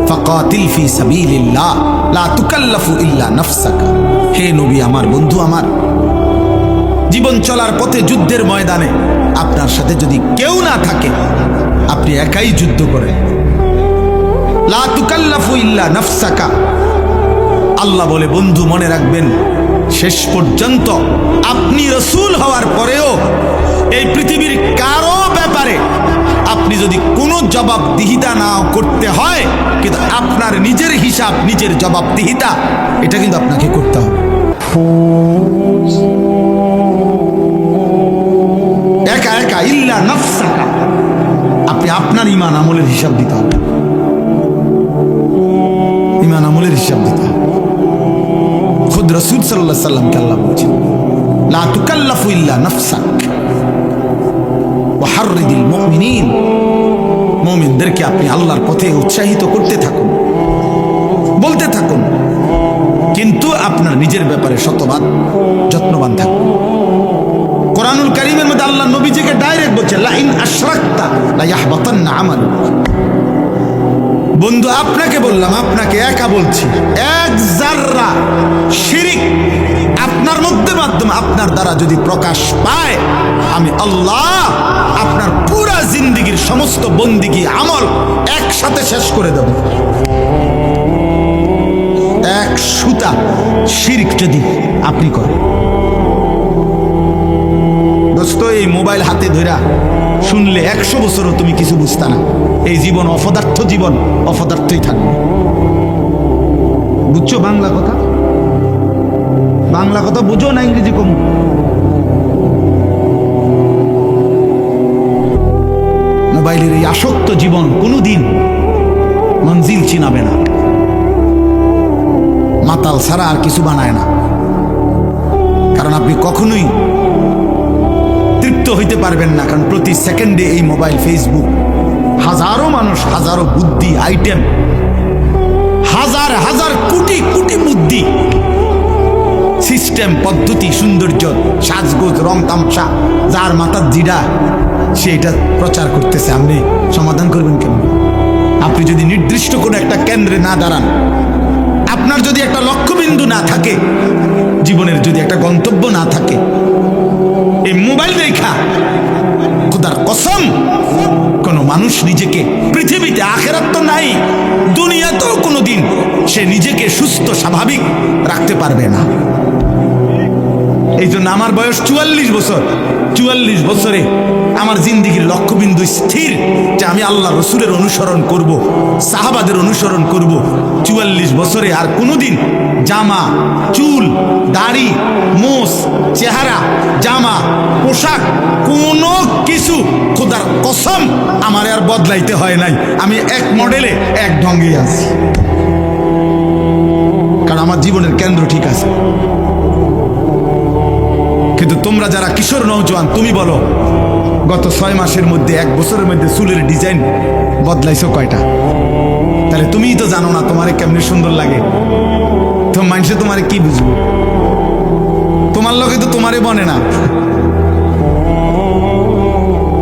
ফাকাতিল ফি সাবিলিল্লাহ লা তুকাল্লাফু ইল্লা নাফসাকা। হে নবী আমার, বন্ধু আমার, জীবন চলার পথে, যুদ্ধের ময়দানে আপনার সাথে যদি কেউ না থাকে, আপনি একাই যুদ্ধ করেন। লা তুকাল্লাফু ইল্লা নাফসাকা। আল্লাহ বলে, বন্ধু মনে রাখবেন, শেষ পর্যন্ত আপনি রাসূল হওয়ার পরেও এই পৃথিবীর কারো ব্যাপারে আপনি যদি কোনো জবাবদিহিতা না করতে হয়, কিন্তু আপনার নিজের হিসাব, নিজের জবাবদিহিতা, এটা কিন্তু আপনাকে করতে হবে। একা একা, ইল্লা নাফসাকা, আপনি আপনার ইমান আমলের হিসাব দিতে হবে, ইমান আমলের হিসাব দিতে হবে। খুদ রাসূল সাল্লাল্লাহু আলাইহি সাল্লামকে আল্লাহ বলছেন, লা তুকাল্লাফু ইল্লা নাফসাক ওয়া হাররিদিল মুমিনিন। মুমিনদেরকে আপনি আল্লাহর পথে উৎসাহিত করতে থাকুন, বলতে থাকুন, কিন্তু আপনার নিজের ব্যাপারে শতভাগ যত্নবান থাকুন। কোরআনুল কারীমের মধ্যে আল্লাহ নবীজিকে ডাইরেক্ট বলছে, লা ইন আশরাকতা লা ইয়াহবাতান্না আমালুক। বন্ধু, আপনাকে বললাম, আপনাকে একা বলছি, এক যাররা শিরিক আপনার মধ্যে মাধ্যমে, আপনার দ্বারা যদি প্রকাশ পায়, আমি আল্লাহ আপনার পুরা জিন্দেগীর সমস্ত বন্দিগি আমল একসাথে শেষ করে দেব। এক সুতা শিরিক যদি আপনি করেন, দোস্ত, এই মোবাইল হাতে ধরা শুনলে 100 বছরও তুমি কিছু বুঝতা না। এই জীবন অপদার্থ, জীবন অপদার্থই থাকবে। বুঝছো বাংলা কথা? বাংলা কথা বুঝো না ইংরেজি কম? মোবাইলের এই আসক্ত জীবন কোনোদিন মঞ্জিল চিনাবে না, মাতাল ছাড়া আর কিছু বানায় না। কারণ আপনি কখনোই তৃপ্ত হইতে পারবেন না, কারণ প্রতি সেকেন্ডে এই মোবাইল, ফেসবুক, হাজারো মানুষ, হাজারো বুদ্ধি, আইটেম, হাজার হাজার কোটি কোটি বুদ্ধি, সিস্টেম, পদ্ধতি, সৌন্দর্য, সাজগোজ, রং তামসা, যার মাথার জিডা সে এটা প্রচার করতেছে। আপনি সমাধান করবেন কেন? আপনি যদি নির্দিষ্ট কোনো একটা কেন্দ্রে না দাঁড়ান, আপনার যদি একটা লক্ষ্যবিন্দু না থাকে, জীবনের যদি একটা গন্তব্য না থাকে, এই মোবাইল দেখা খোদার কসম কোন মানুষ নিজেকে পৃথিবীতে, আখিরাত তো নাই, দুনিয়াতেও কোনোদিন সে নিজেকে সুস্থ স্বাভাবিক রাখতে পারবে না। এই জন্য আমার বয়স 44 বছর। 44 বছরে আমার জিন্দিগির লক্ষ্যবিন্দু স্থির যে আমি আল্লাহ রসুলের অনুসরণ করব, সাহাবাদের অনুসরণ করব। 44 বছরে আর কোনোদিন জামা, চুল, দাড়ি, মোষ, চেহারা, জামা, পোশাক কোনো কিছু খোদার কসম আমার আর বদলাইতে হয় নাই। আমি এক মডেলে এক ঢঙ্গে আছি, কারণ আমার জীবনের কেন্দ্র ঠিক আছে। কিন্তু তোমরা যারা কিশোর নওজোয়ান, তুমি বলো গত 6 মাসের মধ্যে, 1 বছরের মধ্যে চুলের ডিজাইন বদলাইছো কয়টা? তাহলে তুমিই তো জানো না তোমারে কেমনি সুন্দর লাগে। তো মানুষে তোমারে কি বুঝবো? তোমার লগে তো তোমারে বনে না,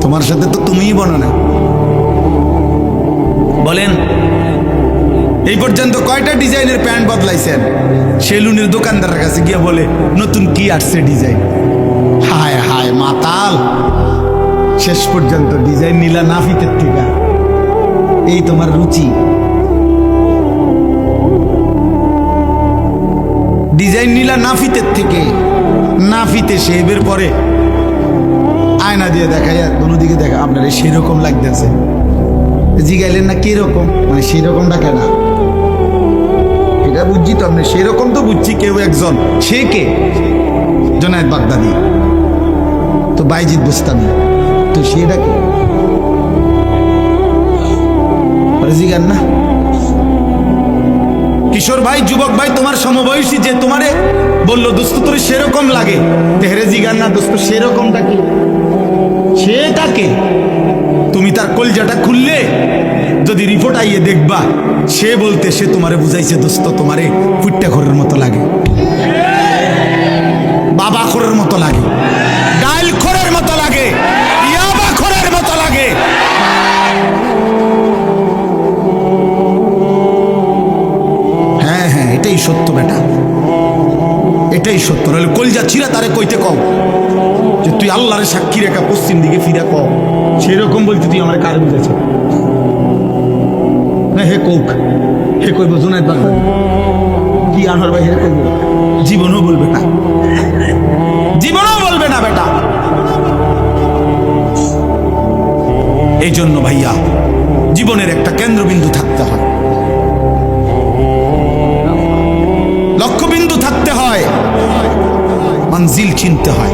তোমার সাথে তো তুমিই বনো না। বলেন এই পর্যন্ত কয়টা ডিজাইনের প্যান্ট বদলাইছেন? সেলুনের দোকানদারের কাছে গিয়ে বলে নতুন কি আসছে ডিজাইন। হায় হায় মাতাল, শেষ পর্যন্ত ডিজাইন নিলা নাফিতের থেকে। এই তোমার রুচি, ডিজাইন নিলা নাফিতের থেকে। নাফিতে শেভের পরে আয়না দিয়ে দেখায়, দুদিকে দেখা আপনার সেরকম লাগতেছে। জিগাইলেন না কিরকম, মানে সেরকমটা কেনা এটা বুঝছি তো আপনি, সেরকম তো বুঝছি কেউ একজন। সে কে? জুনায়েদ বাগদাদি, তো বাইজিদ বুস্তামি, তো সেটা কে? জিগান না। কিশোর ভাই, যুবক ভাই, তোমার সমবয়সী যে তোমারে বললো দোস্ত তোর সেরকম লাগে, তেহরে জিগান না দোস্ত সেরকমটা কি, সেটাকে তুমি তার কলজাটা খুললে যদি রিপোর্ট আইয়ে দেখবা, সে বলতে সে তোমারে বুঝাইছে দোস্ত তোমারে ফুটটা খোরের মতো লাগে, বাবা খোরের মতো লাগে, ডাইল খোরের মতো লাগে, ইয়াবা খোরের মতো লাগে। হ্যাঁ হ্যাঁ, এটাই সত্য বেটা, এটাই সত্য। নাহলে কলজা ছিঁড়া তারে কইতে কও যে তুই আল্লাহরে সাক্ষী রেখা পশ্চিম দিকে ফিরা কও, সেরকম বলতে তুই আমার কার বুঝেছ না? হে কোক, হে কইব জুনায়েদ বাগদাদি, কি আনোয়ার ভাই হে কইব? জীবনও বলবে না, জীবনও বলবে না বেটা। এই জন্য ভাইয়া জীবনের একটা কেন্দ্রবিন্দু থাকতে হয়, লক্ষ্যবিন্দু থাকতে হয়, মঞ্জিল চিনতে হয়।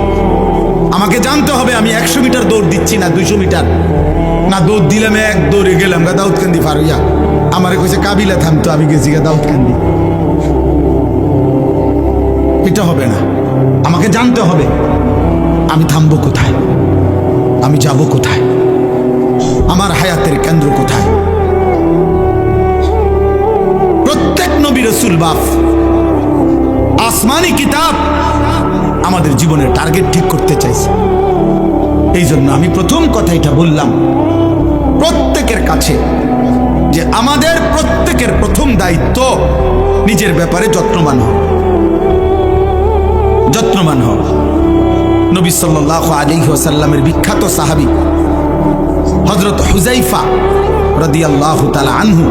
আমাকে জানতে হবে আমি 100 মিটার দৌড় দিচ্ছি না 200 মিটার, না দৌড় দিলাম এক দৌড়ে গেলাম গা দাউদকান্দি পার হইয়া। আমারে কইছে কাবিলা থামতো, আমি গেছি গা দাউদকান্দি। এটা হবে না। আমাকে জানতে হবে আমি থামবো কোথায়, আমি যাব কোথায়, আমার হায়াতের কেন্দ্র কোথায়। প্রত্যেক নবী রাসূল বাপ আসমানি কিতাব আমাদের জীবনের টার্গেট ঠিক করতে চাইছে। এই জন্য আমি প্রথম কথা এটা বললাম প্রত্যেকের কাছে যে আমাদের প্রত্যেকের প্রথম দায়িত্ব নিজের ব্যাপারে যত্নবান হও, যত্নবান হও। নবী সাল্লাল্লাহু আলাইহি ওয়াসাল্লামের বিখ্যাত সাহাবী হযরত হুযায়ফা রাদিয়াল্লাহু তাআলা আনহু